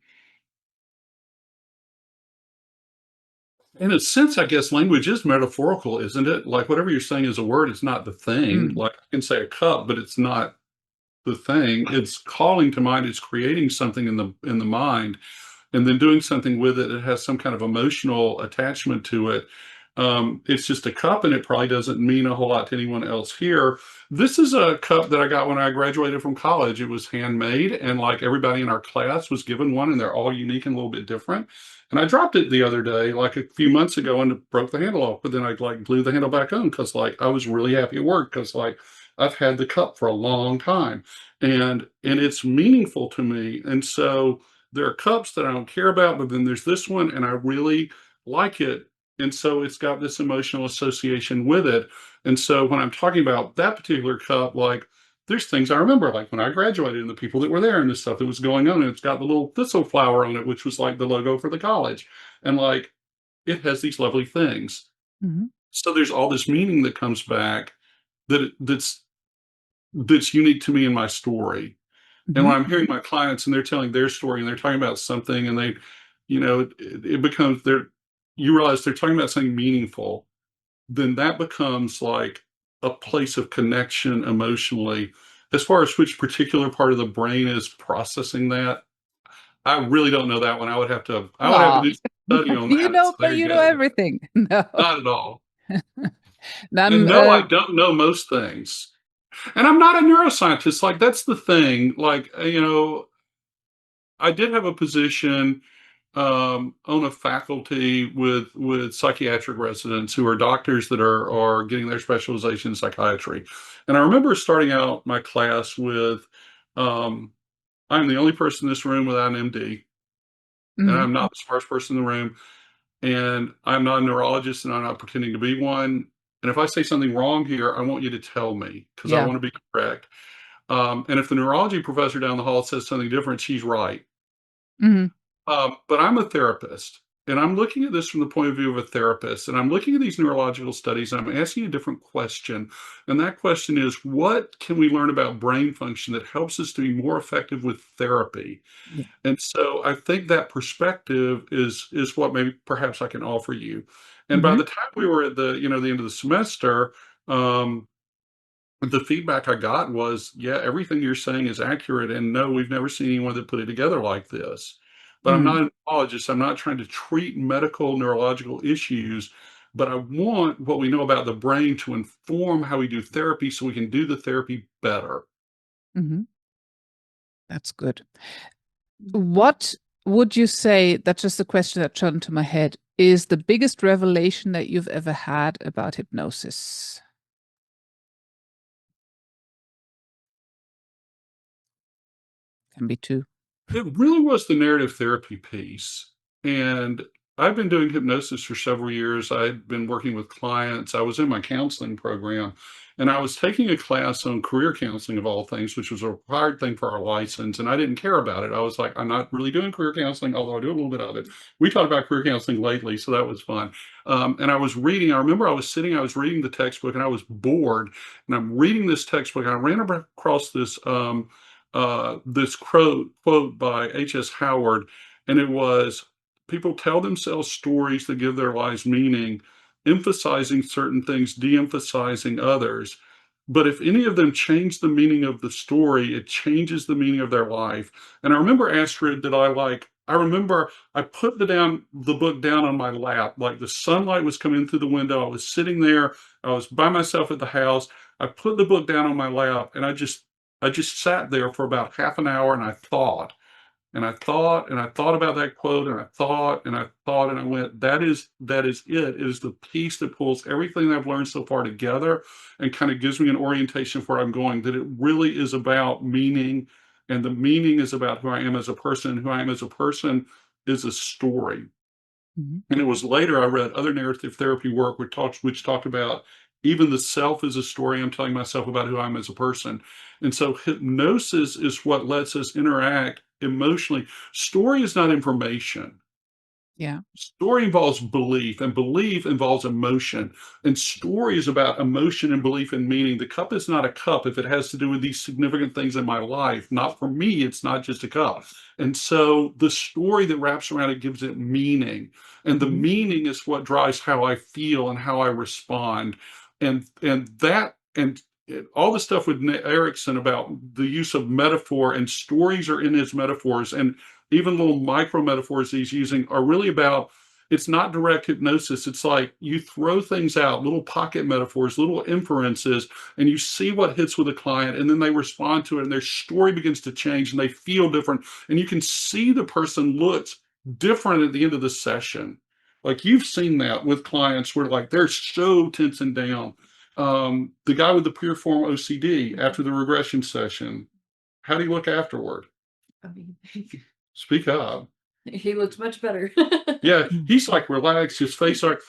in a sense, I guess language is metaphorical, isn't it? Like whatever you're saying is a word, it's not the thing. Mm. Like I can say a cup, but it's not the thing. It's calling to mind, it's creating something in the mind, and then doing something with it that has some kind of emotional attachment to it. It's just a cup, and it probably doesn't mean a whole lot to anyone else here. This is a cup that I got when I graduated from college. It was handmade, and like everybody in our class was given one, and they're all unique and a little bit different. And I dropped it the other day, like a few months ago, and it broke the handle off. But then I like glued the handle back on because like I was really happy at work because like I've had the cup for a long time, and it's meaningful to me. And so there are cups that I don't care about, but then there's this one, and I really like it. And so it's got this emotional association with it. And so when I'm talking about that particular cup, like there's things I remember, like when I graduated and the people that were there and the stuff that was going on. And it's got the little thistle flower on it, which was like the logo for the college. And like it has these lovely things. Mhm. So there's all this meaning that comes back that's unique to me in my story. And when Mhm. I'm hearing my clients and they're telling their story and they're talking about something and it becomes you realize they're talking about something meaningful, then that becomes like a place of connection emotionally. As far as which particular part of the brain is processing that, I really don't know that one. I would have to Aw. do some study on You that. know, So but there you you know go. everything. No. Not at all. Then, And no, I don't know most things. And I'm not a neuroscientist. Like that's the thing. Like, I did have a position on a faculty with psychiatric residents who are doctors that are getting their specialization in psychiatry. And I remember starting out my class with, um, I'm the only person in this room without an MD, and mhm. I'm not the smartest person in the room, and I'm not a neurologist, and I'm not pretending to be one. And if I say something wrong here, I want you to tell me because I Yeah. want to be correct. And if the neurology professor down the hall says something different, she's right. Mhm. But I'm a therapist, and I'm looking at this from the point of view of a therapist, and I'm looking at these neurological studies, and I'm asking a different question. And that question is, what can we learn about brain function that helps us to be more effective with therapy? Yeah. And so I think that perspective is what maybe perhaps I can offer you. And by Mhm. the time we were at the end of the semester, um, the feedback I got was, yeah, everything you're saying is accurate. And no, we've never seen anyone that put it together like this. But I'm Mm. not a neurologist. I'm not trying to treat medical neurological issues, but I want what we know about the brain to inform how we do therapy so we can do the therapy better. Mhm. That's good. What would you say, that's just a question that shot into my head, is the biggest revelation that you've ever had about hypnosis? Can be two. It really was the narrative therapy piece. And I've been doing hypnosis for several years. I'd been working with clients. I was in my counseling program, and I was taking a class on career counseling of all things, which was a required thing for our license. And I didn't care about it. I was like, I'm not really doing career counseling, although I do a little bit of it. We talked about career counseling lately, so that was fun. And I remember I was reading the textbook and I was bored. And I'm reading this textbook, and I ran across this quote by H.S. Howard, and it was, people tell themselves stories that give their lives meaning, emphasizing certain things, de emphasizing others. But if any of them change the meaning of the story, it changes the meaning of their life. And I remember Astrid that I remember I put the book down on my lap, like the sunlight was coming through the window. I was sitting there, I was by myself at the house. I put the book down on my lap and I just sat there for about half an hour and I thought. And I thought and I thought about that quote and I thought and I thought and I went, that is it. It is the piece that pulls everything that I've learned so far together and kind of gives me an orientation for where I'm going, that it really is about meaning. And the meaning is about who I am as a person. And who I am as a person is a story. Mhm. And it was later I read other narrative therapy work which talked about even the self is a story I'm telling myself about who I am as a person. And so hypnosis is what lets us interact emotionally. Story is not information. Yeah. Story involves belief, and belief involves emotion. And story is about emotion and belief and meaning. The cup is not a cup if it has to do with these significant things in my life. Not for me, it's not just a cup. And so the story that wraps around it gives it meaning. And the Mhm. meaning is what drives how I feel and how I respond. And all the stuff with Erickson about the use of metaphor and stories are in his metaphors. And even little micro metaphors he's using are really about, it's not direct hypnosis. It's like you throw things out, little pocket metaphors, little inferences, and you see what hits with a client, and then they respond to it, and their story begins to change, and they feel different. And you can see the person looks different at the end of the session. Like you've seen that with clients where like they're so tense and down. The guy with the pure form OCD after the regression session, how do you look afterward? I mean, Speak up. he looks much better. Yeah, Mm. he's like relaxed. His face, like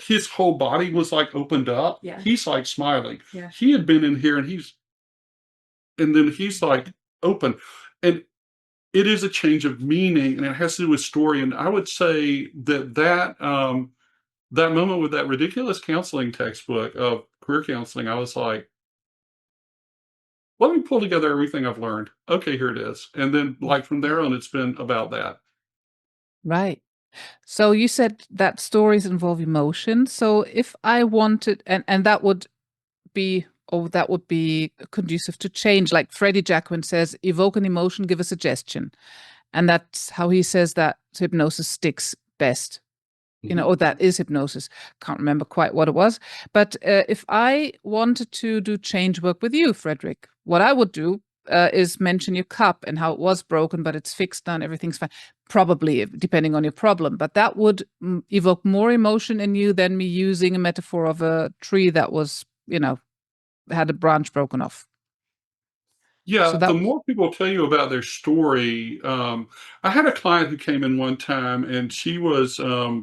his whole body was like opened up. Yeah. He's like smiling. Yeah. He had been in here, and then he's like open, and it is a change of meaning, and it has to do with story. And I would say that moment with that ridiculous counseling textbook of career counseling, I was like, let me pull together everything I've learned. Okay, here it is. And then like from there on, it's been about that. Right. So you said that stories involve emotion. So if I wanted, and that would be, oh, that would be conducive to change. Like Freddie Jacquin says, evoke an emotion, give a suggestion. And that's how he says that hypnosis sticks best. Or that is hypnosis. Can't remember quite what it was. But if I wanted to do change work with you, Frederic, what I would do is mention your cup and how it was broken, but it's fixed now and everything's fine. Probably, depending on your problem. But that would evoke more emotion in you than me using a metaphor of a tree that was, had a branch broken off. So Yeah, the that, more people tell you about their story, I had a client who came in one time and she was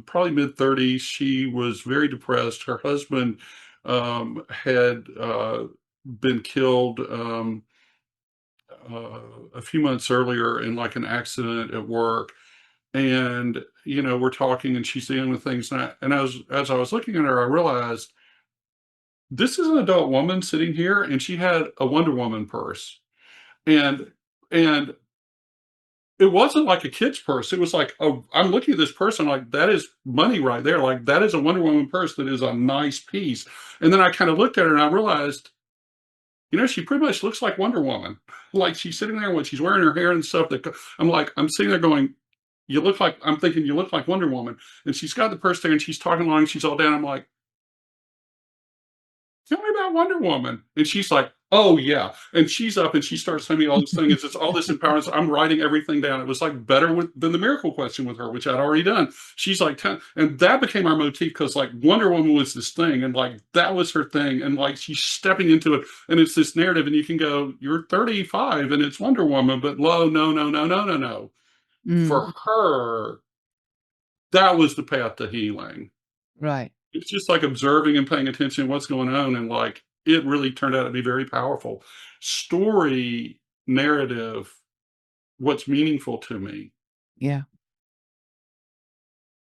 probably mid-30s. She was very depressed. Her husband had been killed a few months earlier in like an accident at work. And, we're talking and she's dealing with things. And as I was looking at her, I realized this is an adult woman sitting here and she had a Wonder Woman purse. And and it wasn't like a kid's purse. It was like, oh, I'm looking at this person like that is money right there. Like that is a Wonder Woman purse that is a nice piece. And then I kind of looked at her and I realized, she pretty much looks like Wonder Woman. Like she's sitting there when she's wearing her hair and stuff. I'm sitting there going, I'm thinking you look like Wonder Woman. And she's got the purse there and she's talking along. She's all down. I'm like, tell me about Wonder Woman. And she's like, oh yeah. And she's up and she starts telling me all these things. It's all this empowerment. I'm writing everything down. It was like better than the miracle question with her, which I'd already done. She's like, and that became our motif because like Wonder Woman was this thing and like that was her thing. And like she's stepping into it and it's this narrative and you can go, you're 35 and it's Wonder Woman, but no, no, no, no, no, no, no. For her, that was the path to healing. right. It's just like observing and paying attention to what's going on, and like it really turned out to be very powerful. Story, narrative, what's meaningful to me. Yeah.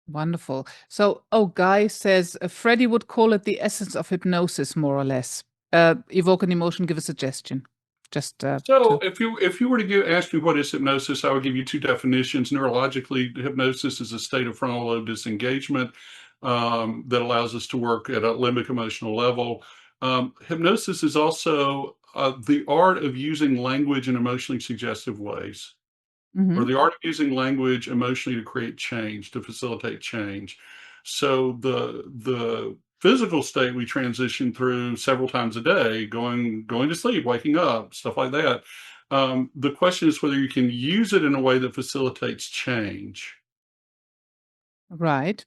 Wonderful. So, Guy says Freddie would call it the essence of hypnosis, more or less. Evoke an emotion, give a suggestion. Just So to. if you were to ask me what is hypnosis, I would give you two definitions. Neurologically, hypnosis is a state of frontal lobe disengagement that allows us to work at a limbic emotional level. Hypnosis is also the art of using language in emotionally suggestive ways, or Hmm. the art of using language emotionally to create change, to facilitate change. So the physical state we transition through several times a day, going to sleep, waking up, stuff like that. The question is whether you can use it in a way that facilitates change. Right.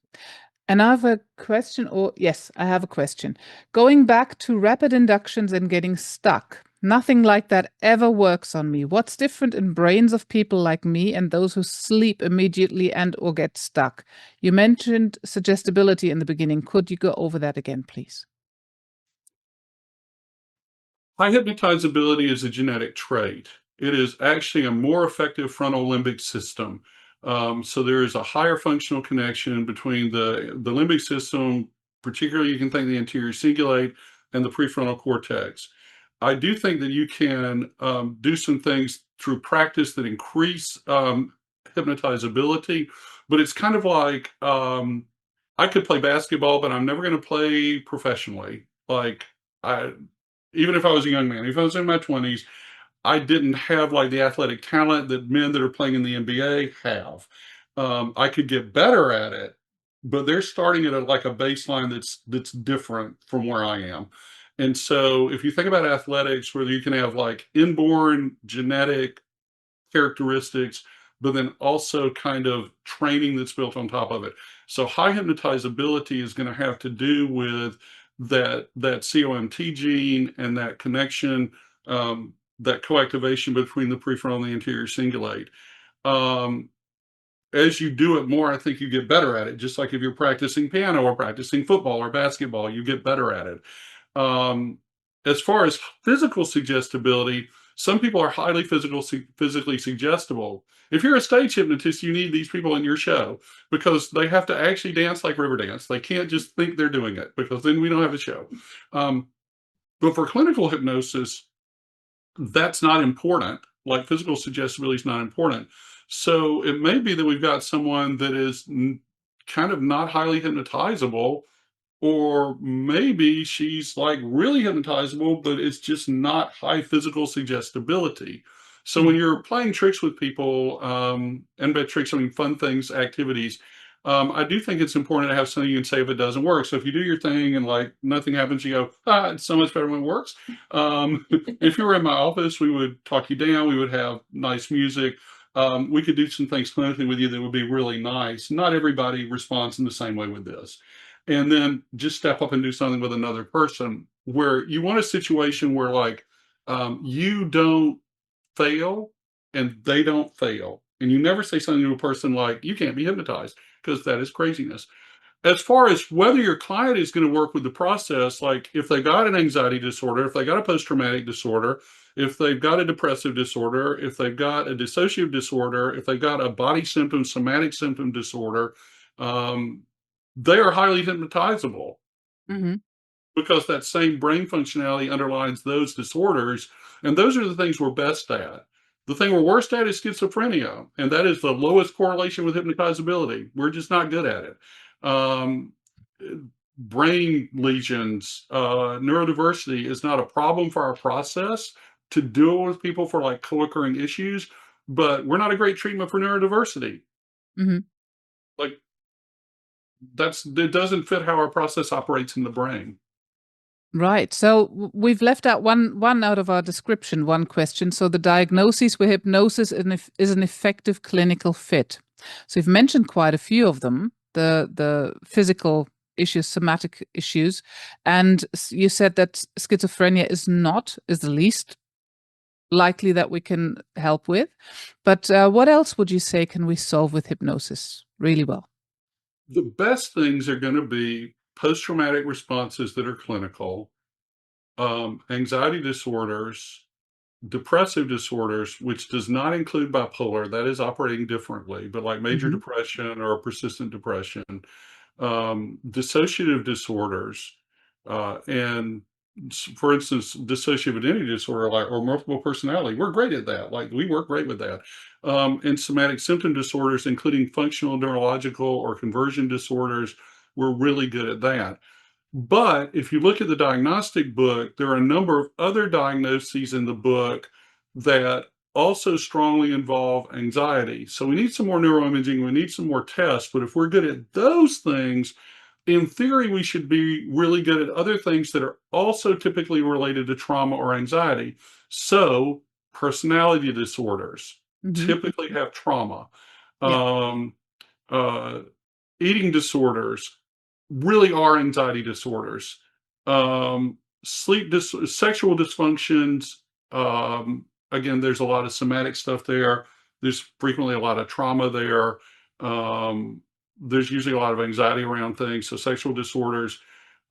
And I have a question, or yes, I have a question. Going back to rapid inductions and getting stuck, nothing like that ever works on me. What's different in brains of people like me and those who sleep immediately and or get stuck? You mentioned suggestibility in the beginning. Could you go over that again, please? High hypnotizability is a genetic trait. It is actually a more effective frontal limbic system. So there is a higher functional connection between the limbic system, particularly you can think the anterior cingulate and the prefrontal cortex. I do think that you can do some things through practice that increase hypnotizability, but it's kind of like I could play basketball, but I'm never going to play professionally. Like I, even if I was a young man, if I was in my 20s, I didn't have like the athletic talent that men that are playing in the NBA have. I could get better at it, but they're starting at like a baseline that's different from where I am. And so if you think about athletics, where you can have like inborn genetic characteristics, but then also kind of training that's built on top of it. So high hypnotizability is going to have to do with that COMT gene and that connection, that coactivation between the prefrontal and the anterior cingulate. Um, as you do it more, I think you get better at it. Just like if you're practicing piano or practicing football or basketball, you get better at it. Um, as far as physical suggestibility, some people are highly physically suggestible. If you're a stage hypnotist, you need these people in your show because they have to actually dance like Riverdance. They can't just think they're doing it because then we don't have a show. Um, but for clinical hypnosis, that's not important. Like physical suggestibility is not important. So it may be that we've got someone that is kind of not highly hypnotizable, or maybe she's like really hypnotizable, but it's just not high physical suggestibility. So when Mm. you're playing tricks with people, and by tricks, I mean fun things, activities, I do think it's important to have something you can say if it doesn't work. So if you do your thing and like nothing happens, you go, it's so much better when it works. If you were in my office, we would talk you down. We would have nice music. We could do some things clinically with you that would be really nice. Not everybody responds in the same way with this. And then just step up and do something with another person where you want a situation where like you don't fail and they don't fail. And you never say something to a person like, you can't be hypnotized, because that is craziness. As far as whether your client is going to work with the process, like if they got an anxiety disorder, if they got a post-traumatic disorder, if they've got a depressive disorder, if they've got a dissociative disorder, if they've got a body symptom, somatic symptom disorder, um, they are highly hypnotizable Hmm. because that same brain functionality underlines those disorders. And those are the things we're best at. The thing we're worst at is schizophrenia, and that is the lowest correlation with hypnotizability. We're just not good at it. Um, Brain lesions, neurodiversity is not a problem for our process to deal with people for like co-occurring issues, but we're not a great treatment for neurodiversity. Hmm. Like it doesn't fit how our process operates in the brain. Right. So we've left out one out of our description, one question. So the diagnosis with hypnosis is an effective clinical fit. So you've mentioned quite a few of them, the physical issues, somatic issues, and you said that schizophrenia is the least likely that we can help with. But what else would you say can we solve with hypnosis really well? The best things are going to be post-traumatic responses that are clinical, anxiety disorders, depressive disorders, which does not include bipolar, that is operating differently, but like major Hmm. depression or persistent depression, dissociative disorders, and for instance, dissociative identity disorder, like or multiple personality. We're great at that. Like we work great with that. And somatic symptom disorders, including functional neurological or conversion disorders, we're really good at that. But if you look at the diagnostic book, there are a number of other diagnoses in the book that also strongly involve anxiety. So we need some more neuroimaging, we need some more tests. But if we're good at those things, in theory, we should be really good at other things that are also typically related to trauma or anxiety. So personality disorders Hmm. typically have trauma. Yeah. Um, uh, Eating disorders really are anxiety disorders. Sexual dysfunctions. Again, there's a lot of somatic stuff there. There's frequently a lot of trauma there. Um, there's usually a lot of anxiety around things. So sexual disorders,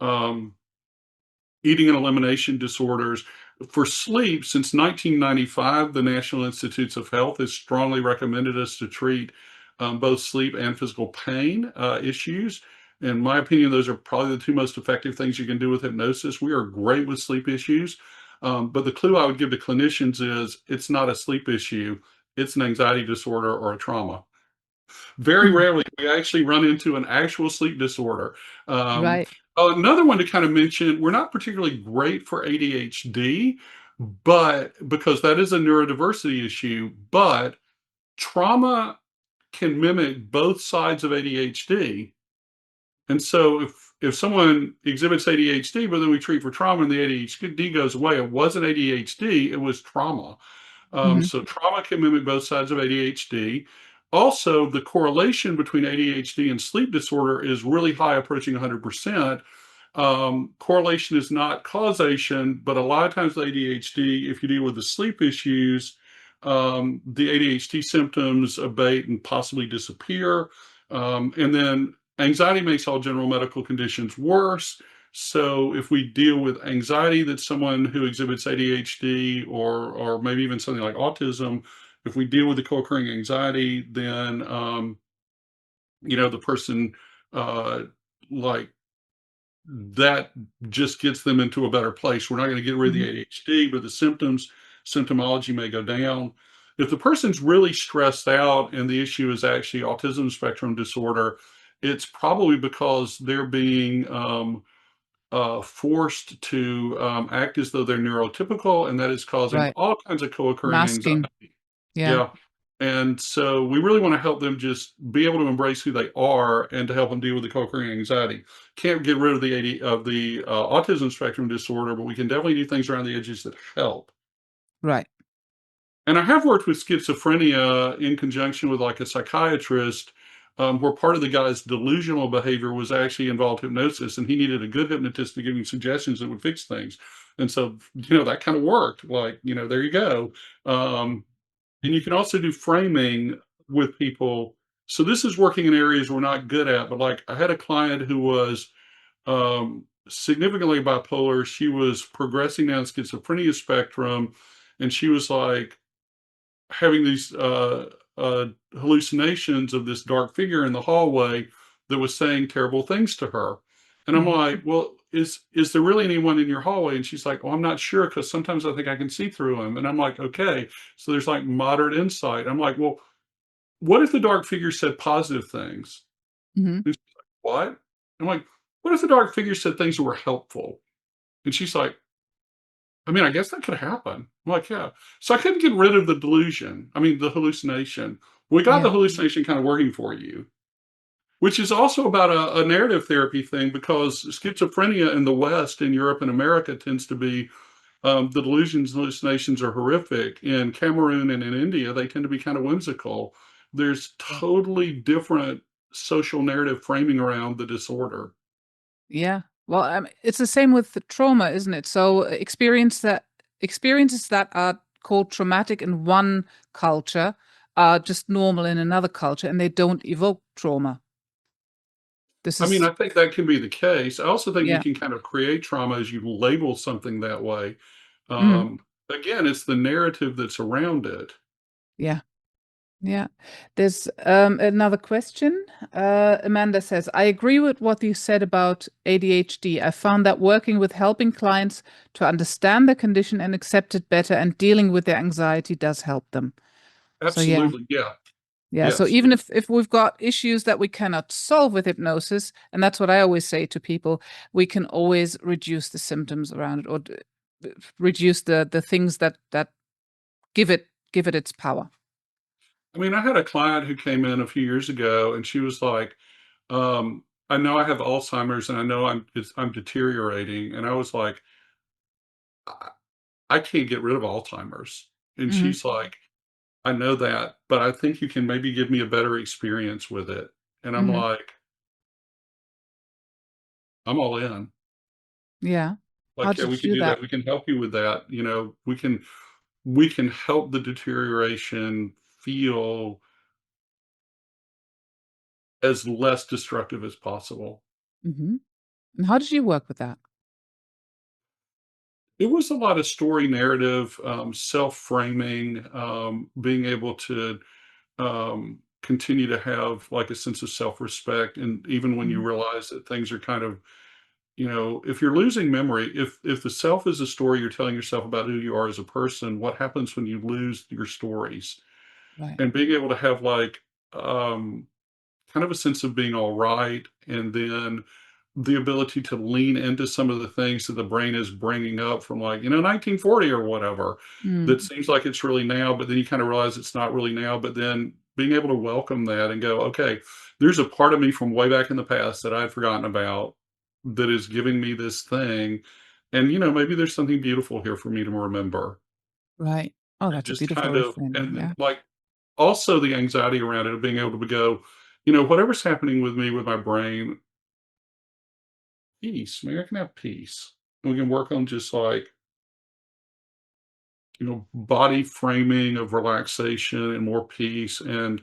um, eating and elimination disorders. For sleep, since 1995, the National Institutes of Health has strongly recommended us to treat both sleep and physical pain issues. In my opinion, those are probably the two most effective things you can do with hypnosis. We are great with sleep issues, but the clue I would give to clinicians is it's not a sleep issue, it's an anxiety disorder or a trauma. Very Mhm. rarely we actually run into an actual sleep disorder. Um, Right. Another one to kind of mention, we're not particularly great for ADHD, but because that is a neurodiversity issue, but trauma can mimic both sides of ADHD. And so if someone exhibits ADHD, but then we treat for trauma and the ADHD goes away, it wasn't ADHD, it was trauma. Hmm. So trauma can mimic both sides of ADHD. Also, the correlation between ADHD and sleep disorder is really high, approaching 100%. Correlation is not causation, but a lot of times with ADHD, if you deal with the sleep issues, the ADHD symptoms abate and possibly disappear. And then anxiety makes all general medical conditions worse. So if we deal with anxiety that someone who exhibits ADHD or maybe even something like autism, if we deal with the co-occurring anxiety, then the person uh, like that just gets them into a better place. We're not going to get rid of the Hmm. ADHD, but the symptomology may go down. If the person's really stressed out and the issue is actually autism spectrum disorder, it's probably because they're being forced to act as though they're neurotypical, and that is causing Right. all kinds of co-occurring Masking. anxiety. Yeah. Yeah. And so we really want to help them just be able to embrace who they are and to help them deal with the co-occurring anxiety. Can't get rid of the autism spectrum disorder, but we can definitely do things around the edges that help. Right. And I have worked with schizophrenia in conjunction with like a psychiatrist, where part of the guy's delusional behavior was actually involved hypnosis, and he needed a good hypnotist to give him suggestions that would fix things. And so, that kind of worked. Like, there you go. And you can also do framing with people. So this is working in areas we're not good at, but like I had a client who was significantly bipolar. She was progressing down schizophrenia spectrum, and she was like having these hallucinations of this dark figure in the hallway that was saying terrible things to her. And I'm Hmm. like, well, is there really anyone in your hallway? And she's like, oh, I'm not sure because sometimes I think I can see through him. And I'm like, okay, so there's like moderate insight. I'm like, well, what if the dark figure said positive things? Hmm. And she's like, what? I'm like, what if the dark figure said things that were helpful? And she's like, I mean, I guess that could happen. I'm like, yeah. So I couldn't get rid of the delusion. I mean, the hallucination. We got the Yeah. hallucination kind of working for you, which is also about a narrative therapy thing because schizophrenia in the West, in Europe and America, tends to be the delusions and hallucinations are horrific. In Cameroon and in India, they tend to be kind of whimsical. There's Yeah. totally different social narrative framing around the disorder. Yeah. Well, it's the same with the trauma, isn't it? So experiences that are called traumatic in one culture are just normal in another culture, and they don't evoke trauma. This I mean, is I think that can be the case. I also think you yeah. can kind of create trauma as you label something that way. Hmm. Again, it's the narrative that's around it. Yeah. Yeah. There's another question. Amanda says, I agree with what you said about ADHD. I found that working with helping clients to understand the condition and accept it better and dealing with their anxiety does help them. So yeah. Absolutely, yeah. Yeah. So Yes. even if we've got issues that we cannot solve with hypnosis, and that's what I always say to people, we can always reduce the symptoms around it, or reduce the things that give it its power. I mean, I had a client who came in a few years ago, and she was like, "I know I have Alzheimer's, and I know I'm deteriorating." And I was like, "I, I can't get rid of Alzheimer's." And Hmm. she's like, "I know that, but I think you can maybe give me a better experience with it." And I'm Hmm. like, "I'm all in." Yeah. How Like, yeah, did we you can do do that. that? We can help you with that. We can help the deterioration feel as less destructive as possible. Hmm. And how did you work with that? It was a lot of story narrative, self-framing, being able to continue to have like a sense of self-respect. And even when you Hmm. realize that things are kind of, if you're losing memory, if the self is a story you're telling yourself about who you are as a person, what happens when you lose your stories? Right. And being able to have like um, kind of a sense of being all right, and then the ability to lean into some of the things that the brain is bringing up from, like, 1940 or whatever, that Mm. seems like it's really now, but then you kind of realize it's not really now. But then being able to welcome that and go, okay, there's a part of me from way back in the past that I'd forgotten about that is giving me this thing. And, maybe there's something beautiful here for me to remember. Right. Oh, And that's a just beautiful kind of, reframing. and then, Yeah. like, also the anxiety around it of being able to go, whatever's happening with me with my brain, peace. Maybe I can have peace. And we can work on just like, body framing of relaxation and more peace, and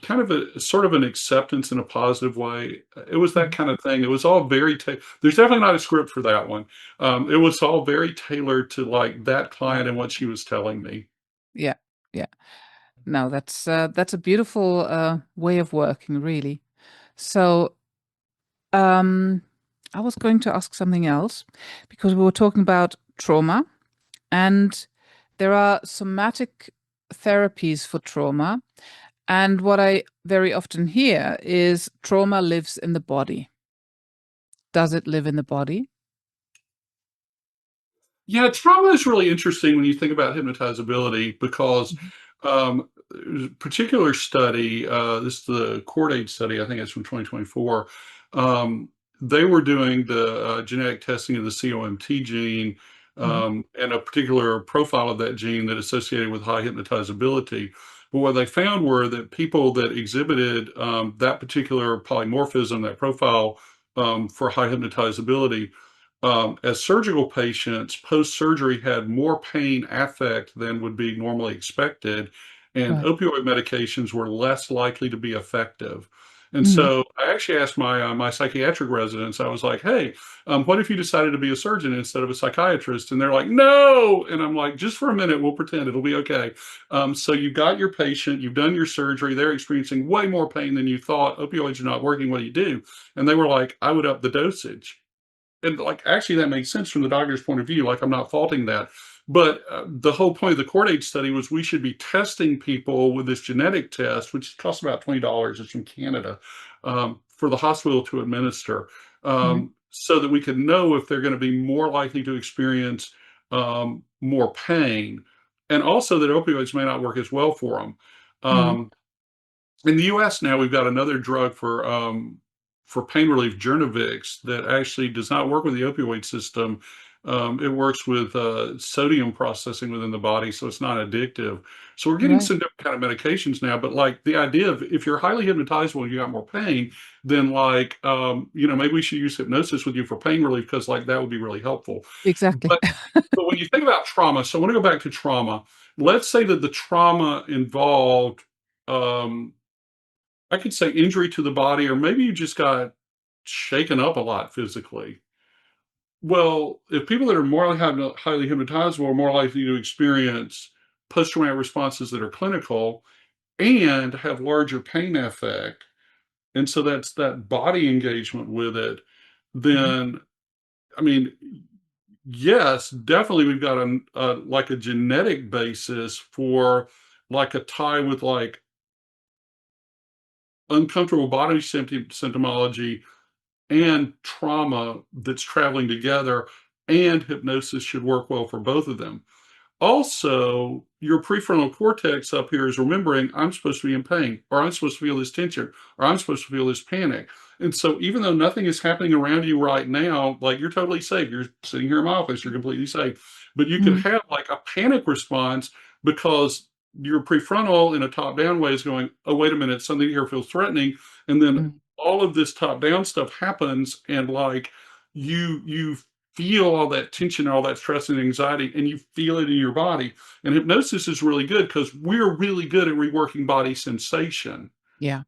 kind of a sort of an acceptance in a positive way. It was that Mhm. kind of thing. It was all very, there's definitely not a script for that one. It was all very tailored to like that Right. client and what she was telling me. Yeah. Yeah. No, that's a beautiful way of working, really. So, um, I was going to ask something else because we were talking about trauma, and there are somatic therapies for trauma. And what I very often hear is trauma lives in the body. Does it live in the body? Yeah, trauma is really interesting when you think about hypnotizability because Mhm. there's a particular study, this is the Cordaid study, I think it's from 2024. Um, they were doing the genetic testing of the COMT gene, Mhm. and a particular profile of that gene that associated with high hypnotizability. But what they found were that people that exhibited that particular polymorphism, that profile for high hypnotizability, as surgical patients, post surgery had more pain affect than would be normally expected, and Right. opioid medications were less likely to be effective. And Mhm. so I actually asked my psychiatric residents. I was like, "Hey, what if you decided to be a surgeon instead of a psychiatrist?" And they're like, "No." And I'm like, "Just for a minute, we'll pretend it'll be okay." So you got your patient, you've done your surgery, they're experiencing way more pain than you thought. Opioids are not working. What do you do? And they were like, "I would up the dosage." And like, actually, that makes sense from the doctor's point of view. Like, I'm not faulting that. But the whole point of the Cordaid study was we should be testing people with this genetic test, which costs about $20. It's from Canada, for the hospital to administer, Mhm. so that we could know if they're going to be more likely to experience more pain, and also that opioids may not work as well for them. Mhm. In the US now, we've got another drug for pain relief, Jernavix, that actually does not work with the opioid system. It works with sodium processing within the body, so it's not addictive. So we're getting Right. some different kind of medications now. But like the idea of, if you're highly hypnotizable and you got more pain, then like maybe we should use hypnosis with you for pain relief, because like that would be really helpful. Exactly. But but when you think about trauma, so I want to go back to trauma. Let's say that the trauma involved, um, I could say, injury to the body, or maybe you just got shaken up a lot physically. Well, if people that are more highly hypnotizable are more likely to experience post-traumatic responses that are clinical and have larger pain effect, and so that's that body engagement with it, Mhm. then, I mean, yes, definitely we've got like a genetic basis for like a tie with like uncomfortable body symptomology and trauma that's traveling together, and hypnosis should work well for both of them. Also, your prefrontal cortex up here is remembering I'm supposed to be in pain, or I'm supposed to feel this tension, or I'm supposed to feel this panic. And so, even though nothing is happening around you right now, like you're totally safe, you're sitting here in my office, you're completely safe, but you could Mhm. have like a panic response because your prefrontal in a top down way is going, oh, wait a minute, something here feels threatening. And then Mhm. all of this top down stuff happens, and like you feel all that tension, all that stress and anxiety, and you feel it in your body. And hypnosis is really good because we're really good at reworking body sensation. Yeah.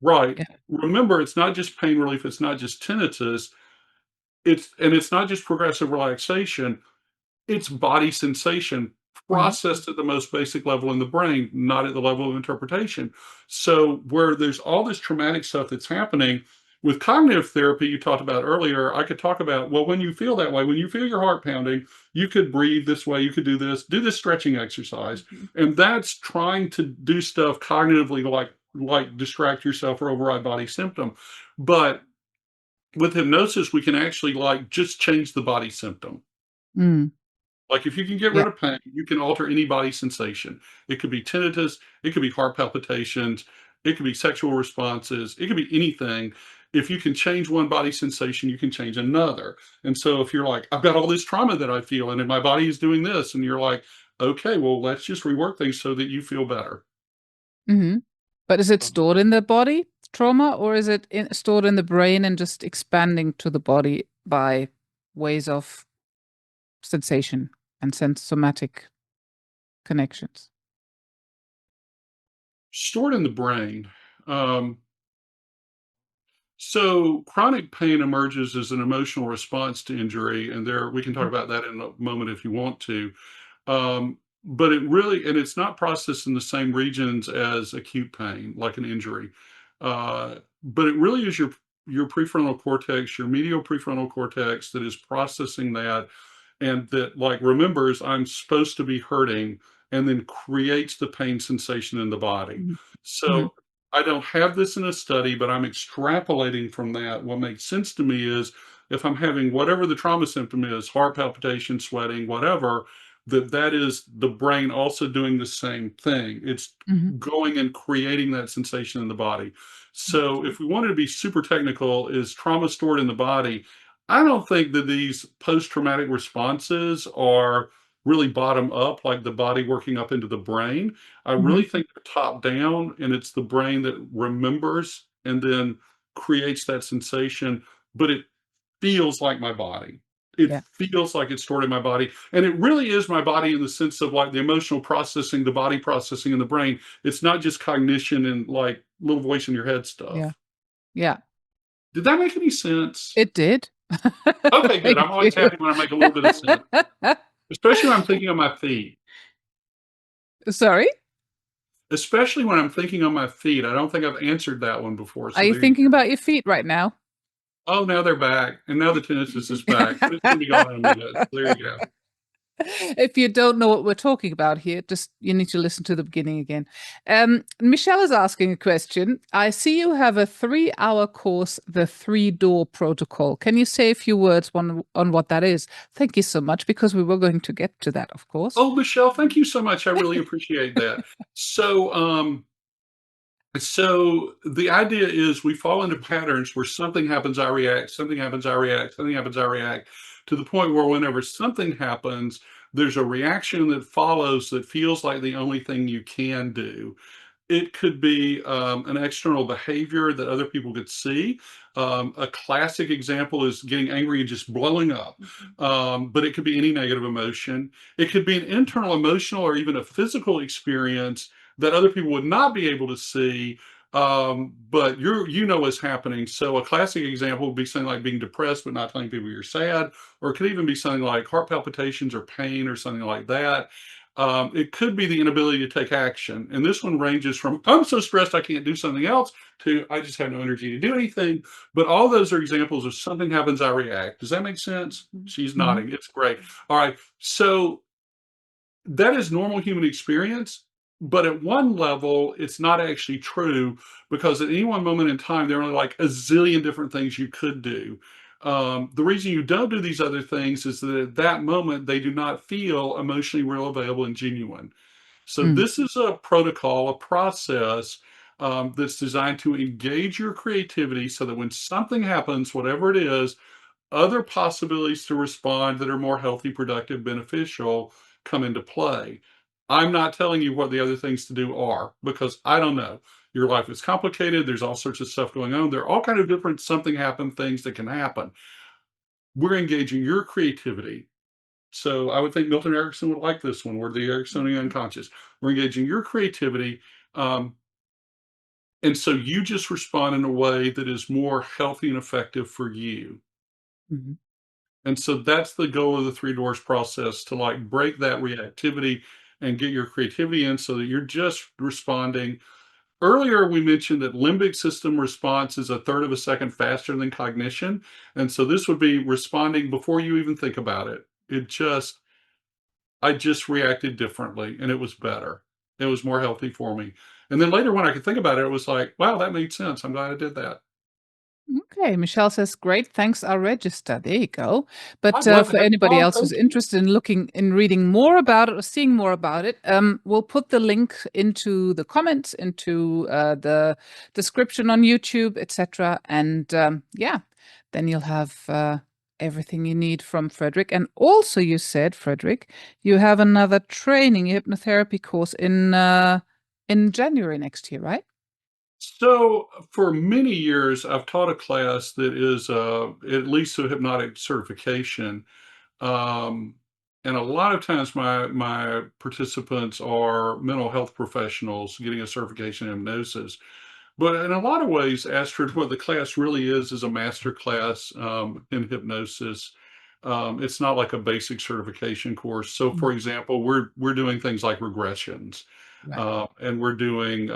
Right. Yeah. Remember, it's not just pain relief, it's not just tinnitus, it's not just progressive relaxation. It's body sensation Mhm. processed at the most basic level in the brain, not at the level of interpretation. So, where there's all this traumatic stuff that's happening with cognitive therapy, you talked about earlier, I could talk about, well, when you feel that way, when you feel your heart pounding, you could breathe this way, you could do this stretching exercise. Mhm. And that's trying to do stuff cognitively, like distract yourself or override body symptom. But with hypnosis, we can actually like just change the body symptom. Mm. Like, if you can get Yeah. rid of pain, you can alter any body sensation. It could be tinnitus, it could be heart palpitations, it could be sexual responses, it could be anything. If you can change one body sensation, you can change another. And so if you're like, I've got all this trauma that I feel, and then my body is doing this, and you're like, okay, well, let's just rework things so that you feel better. Mhm. But is it Um, stored in the body, trauma, or is it stored in the brain and just expanding to the body by ways of sensation and somatic connections? Stored in the brain. Um, So chronic pain emerges as an emotional response to injury, and there we can talk Mm. about that in a moment if you want to. But it really, and it's not processed in the same regions as acute pain, like an injury. But it really is your prefrontal cortex, your medial prefrontal cortex, that is processing that, and that like remembers I'm supposed to be hurting, and then creates the pain sensation in the body. Mhm. Mhm. So I don't have this in a study, but I'm extrapolating from that. What makes sense to me is if I'm having whatever the trauma symptom is, heart palpitation, sweating, whatever, that is the brain also doing the same thing. It's Mhm. going and creating that sensation in the body. Mhm. So if we wanted to be super technical, is trauma stored in the body? I don't think that these post-traumatic responses are really bottom up, like the body working up into the brain. I really Mhm. think they're top down, and it's the brain that remembers and then creates that sensation, but it feels like my body. It Yeah. feels like it's stored in my body. And it really is my body in the sense of like the emotional processing, the body processing in the brain. It's not just cognition and like little voice in your head Yeah. stuff. Yeah. Did that make any sense? It did. Okay, good. I'm Thank always you. happy when I make a little bit of sense, especially when I'm thinking on my feet. Sorry? Especially when I'm thinking on my feet. I don't think I've answered that one before. Are So you there you thinking go. about your feet right now? Oh, now they're back. And now the tinnitus is back, but it's going to be gone in a minute. There you go. If you don't know what we're talking about here, just you need to listen to the beginning again. Michelle is asking a question. I see you have a 3-hour course, the 3-door protocol. Can you say a few words on what that is? Thank you so much, because we were going to get to that, of course. Oh, Michelle, thank you so much. I really appreciate that. So, so the idea is we fall into patterns where something happens, I react, something happens, I react, something happens, I react, to the point where whenever something happens, there's a reaction that follows that feels like the only thing you can do. It could be an external behavior that other people could see. A classic example is getting angry and just blowing up. Mhm. But it could be any negative emotion. It could be an internal emotional or even a physical experience that other people would not be able to see. But you know what's happening. So a classic example would be something like being depressed but not telling people you're sad, or it could even be something like heart palpitations or pain or something like that. It could be the inability to take action. And this one ranges from, I'm so stressed I can't do something else, to I just have no energy to do anything. But all those are examples of something happens, I react. Does that make sense? Mhm. She's Mhm. nodding. It's great. All right. So that is normal human experience. But at one level, it's not actually true, because at any one moment in time, there are like a zillion different things you could do. The reason you don't do these other things is that at that moment, they do not feel emotionally real, available, and genuine. So Mm, this is a protocol, a process, that's designed to engage your creativity so that when something happens, whatever it is, other possibilities to respond that are more healthy, productive, beneficial come into play. I'm not telling you what the other things to do are, because I don't know. Your life is complicated. There's all sorts of stuff going on. There are all kind of different something happen things that can happen. We're engaging your creativity. So I would think Milton Erickson would like this one, or the Ericksonian unconscious. We're engaging your creativity. Um, and so you just respond in a way that is more healthy and effective for you. mhm, And so that's the goal of the three doors process, to like break that reactivity and get your creativity in so that you're just responding. Earlier, we mentioned that limbic system response is a third of a second faster than cognition. And so this would be responding before you even think about it. I just reacted differently and it was better. It was more healthy for me. And then later, when I could think about it, it was like, wow, that made sense. I'm glad I did that. Okay, Michelle says, great, thanks, I'll register. There you go. But I'd love to for have you anybody on. else who's Thank you. interested in looking, in reading more about it or seeing more about it, we'll put the link into the comments, into the description on YouTube, etc. And yeah, then you'll have everything you need from Fredric. And also, you said, Fredric, you have another training, a hypnotherapy course in January next year, right? So for many years, I've taught a class that is at least a hypnotic certification, um, and a lot of times my participants are mental health professionals getting a certification in hypnosis. But in a lot of ways, Astrid, what the class really is a master class in hypnosis. It's not like a basic certification course. So, Mm, for example, we're doing things like regressions, right. and we're doing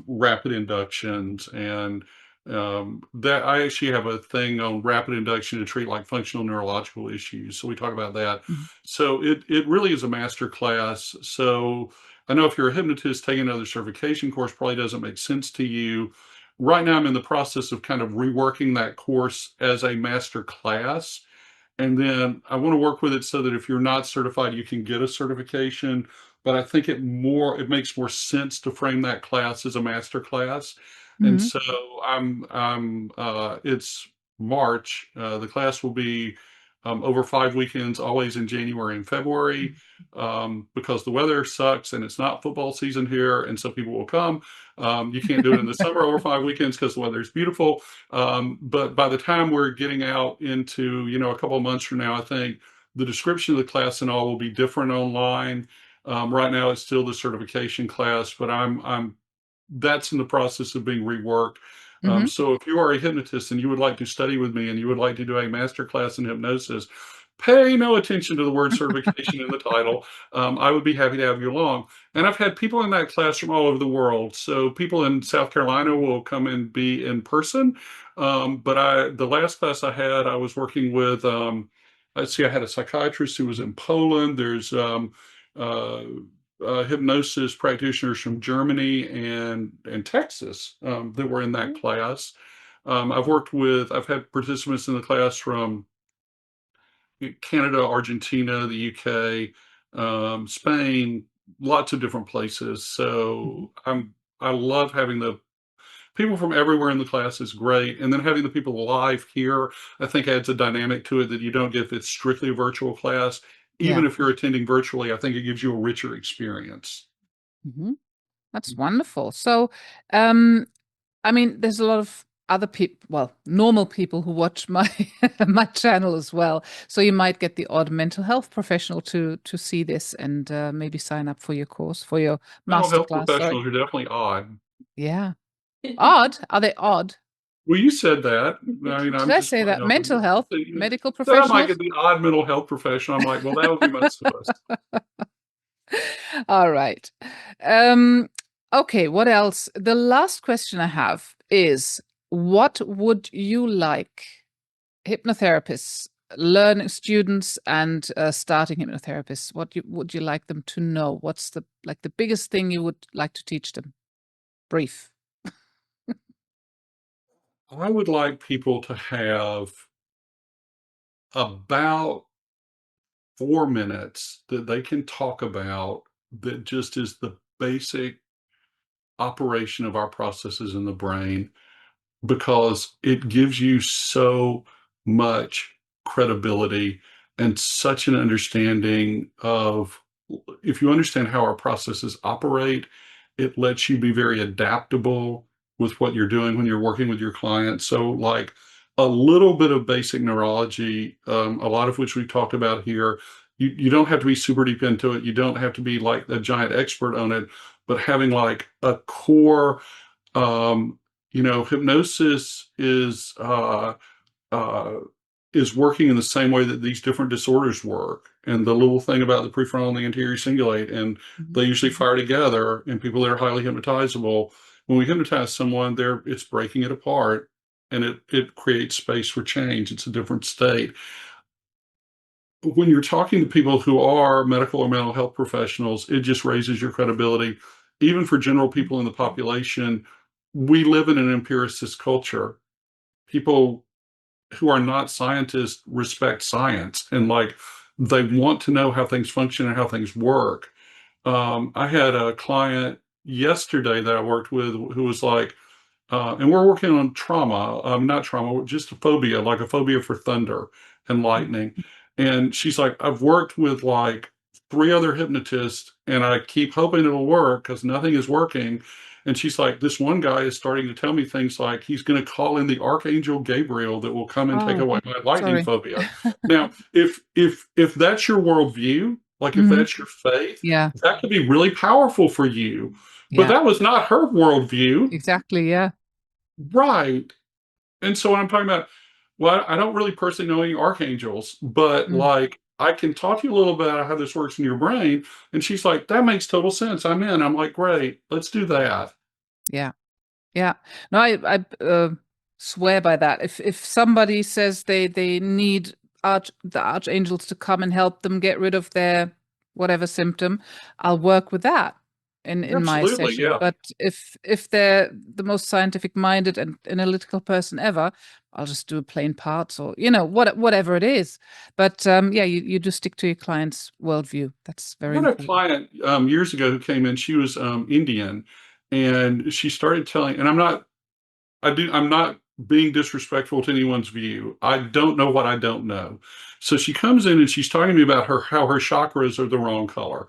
rapid inductions, and that I actually have a thing on rapid induction to treat like functional neurological issues. So we talk about that. Mhm. So it really is a master class. So I know if you're a hypnotist, taking another certification course probably doesn't make sense to you. Right now, I'm in the process of kind of reworking that course as a master class. And then I want to work with it so that if you're not certified, you can get a certification. But I think it makes more sense to frame that class as a master class. And Mhm. so it's March. The class will be over 5 weekends, always in January and February, because the weather sucks and it's not football season here. And so people will come. You can't do it in the summer over 5 weekends because the weather is beautiful. But by the time we're getting out into, a couple of months from now, I think the description of the class and all will be different online. Right now, it's still the certification class, but that's in the process of being reworked. Mhm. So if you are a hypnotist and you would like to study with me and you would like to do a master class in hypnosis, pay no attention to the word certification in the title. I would be happy to have you along. And I've had people in that class from all over the world. So people in South Carolina will come and be in person. But the last class I had, I was working with, let's see, I had a psychiatrist who was in Poland. There's uh, hypnosis practitioners from Germany and Texas that were in that class. I've had participants in the class from Canada, Argentina, the UK, Spain, lots of different places. Mhm. So I love having the people from everywhere in the class is great, and then having the people live here, I think adds a dynamic to it that you don't get if it's strictly a virtual class. Yeah. Even if you're attending virtually, I think it gives you a richer experience. Mhm. That's wonderful. So, um, I mean, there's a lot of other people, well, normal people who watch my my channel as well. So you might get the odd mental health professional to see this and maybe sign up for your course, for your Mental health masterclass. Sorry. professionals are definitely odd. Yeah. Odd? Are they odd? Well, you said that. I mean, Did I'm I just say playing that? off of Mental you. health, You medical said I might professionals? get the odd mental health professional. I'm like, well, that would be most of us. All right. Um, okay, what else? The last question I have is what would you like hypnotherapists learning students and starting hypnotherapists, what would you like them to know? What's the biggest thing you would like to teach them? Brief. I would like people to have about 4 minutes that they can talk about that just is the basic operation of our processes in the brain, because it gives you so much credibility and such an understanding of, if you understand how our processes operate, it lets you be very adaptable with what you're doing when you're working with your clients. So like a little bit of basic neurology, a lot of which we've talked about here. You don't have to be super deep into it. You don't have to be like a giant expert on it, but having like a core, hypnosis is working in the same way that these different disorders work. And the little thing about the prefrontal and the anterior cingulate, and they usually fire together in people that are highly hypnotizable. When we hypnotize someone, it's breaking it apart, and it creates space for change. It's a different state. When you're talking to people who are medical or mental health professionals, it just raises your credibility. Even for general people in the population, we live in an empiricist culture. People who are not scientists respect science, and like they want to know how things function and how things work. I had a client yesterday that I worked with who was like, and we're working on trauma, not trauma, just a phobia, like a phobia for thunder and lightning. And she's like, I've worked with like 3 other hypnotists and I keep hoping it'll work because nothing is working. And she's like, this one guy is starting to tell me things like he's going to call in the Archangel Gabriel that will come and take Oh, away my lightning sorry. phobia. Now, if that's your worldview, like if Mhm. that's your faith, Yeah, that could be really powerful for you. But yeah, that was not her worldview. exactly. Yeah. Right. And so when I'm talking about, well, I don't really personally know any archangels, but Mm. like I can talk to you a little bit about how this works in your brain. And she's like, that makes total sense. I'm in. I'm like, great, let's do that. Yeah. Yeah. No, I swear by that. If somebody says they need the archangels to come and help them get rid of their whatever symptom, I'll work with that in my Absolutely. session. Yeah. But if they're the most scientific minded and analytical person ever, I'll just do plain parts or whatever it is. But yeah, you do stick to your client's worldview. That's I very had a important. client years ago who came in. She was Indian, and she started telling, and I'm not being disrespectful to anyone's view. I don't know what I don't know. So she comes in and she's talking to me about how her chakras are the wrong color.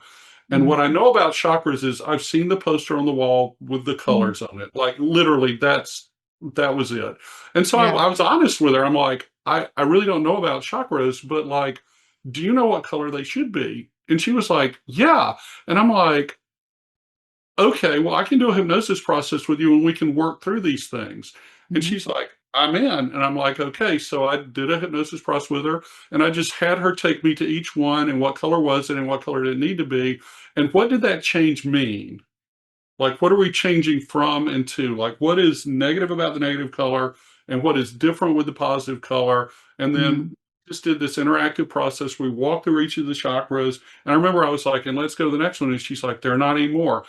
And Mm. what I know about chakras is I've seen the poster on the wall with the Mm. colors on it. Like literally that was it. And so Yeah. I was honest with her. I'm like, I really don't know about chakras, but like, do you know what color they should be? And she was like, yeah. And I'm like, okay, well, I can do a hypnosis process with you and we can work through these things. And Mhm. she's like, I'm in. And I'm like, okay. So I did a hypnosis process with her and I just had her take me to each one and what color was it and what color did it need to be. And what did that change mean? Like, what are we changing from and to? Like, what is negative about the negative color and what is different with the positive color? And then Mm. just did this interactive process. We walked through each of the chakras. And I remember I was like, and let's go to the next one. And she's like, they're not anymore.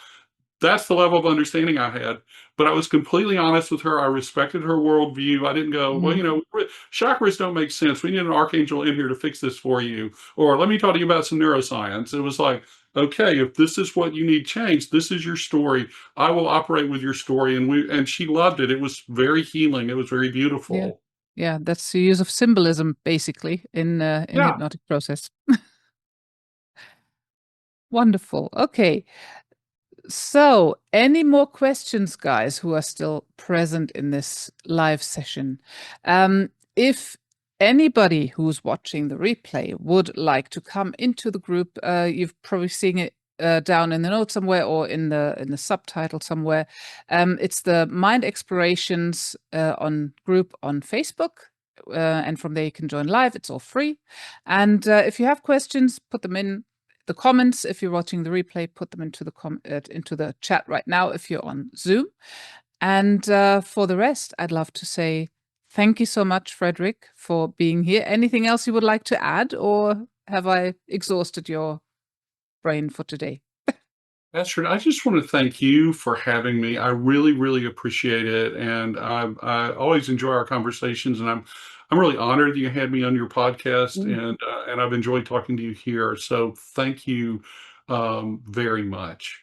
That's the level of understanding I had. But I was completely honest with her. I respected her worldview. I didn't go, well, Mm. chakras don't make sense. We need an archangel in here to fix this for you. Or let me talk to you about some neuroscience. It was like, okay, if this is what you need changed, this is your story. I will operate with your story. And she loved it. It was very healing. It was very Yeah. beautiful. Yeah, that's the use of symbolism basically in Yeah. hypnotic process. Wonderful. Okay. So, any more questions, guys, who are still present in this live session? If anybody who's watching the replay would like to come into the group, you've probably seen it down in the notes somewhere or in the subtitle somewhere. It's the Mind Explorations on group on Facebook. And from there you can join live. It's all free. And if you have questions, put them in the comments. If you're watching the replay, put them into the chat right now if you're on Zoom. And for the rest, I'd love to say Thank you so much, Fredric, for being here. Anything else you would like to add, or have I exhausted your brain for today? That's right. I just want to thank you for having me. I really, really appreciate it, and I always enjoy our conversations. And I'm really honored that you had me on your podcast, and I've enjoyed talking to you here. So thank you very much.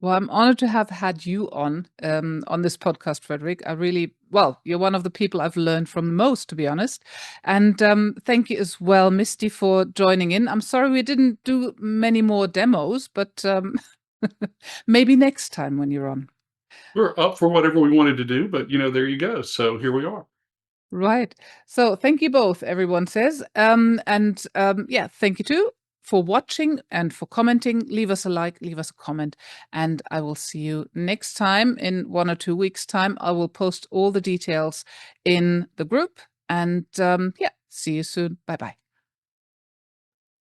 Well, I'm honored to have had you on this podcast, Fredric. You're one of the people I've learned from most, to be honest. And thank you as well, Misty, for joining in. I'm sorry we didn't do many more demos, but maybe next time when you're on. We're up for whatever we wanted to do, but there you go. So here we are. Right. So thank you both, everyone says. Yeah, thank you too for watching and for commenting. Leave us a like, leave us a comment, and I will see you next time in 1 or 2 weeks' time. I will post all the details in the group, and yeah, see you soon. Bye-bye.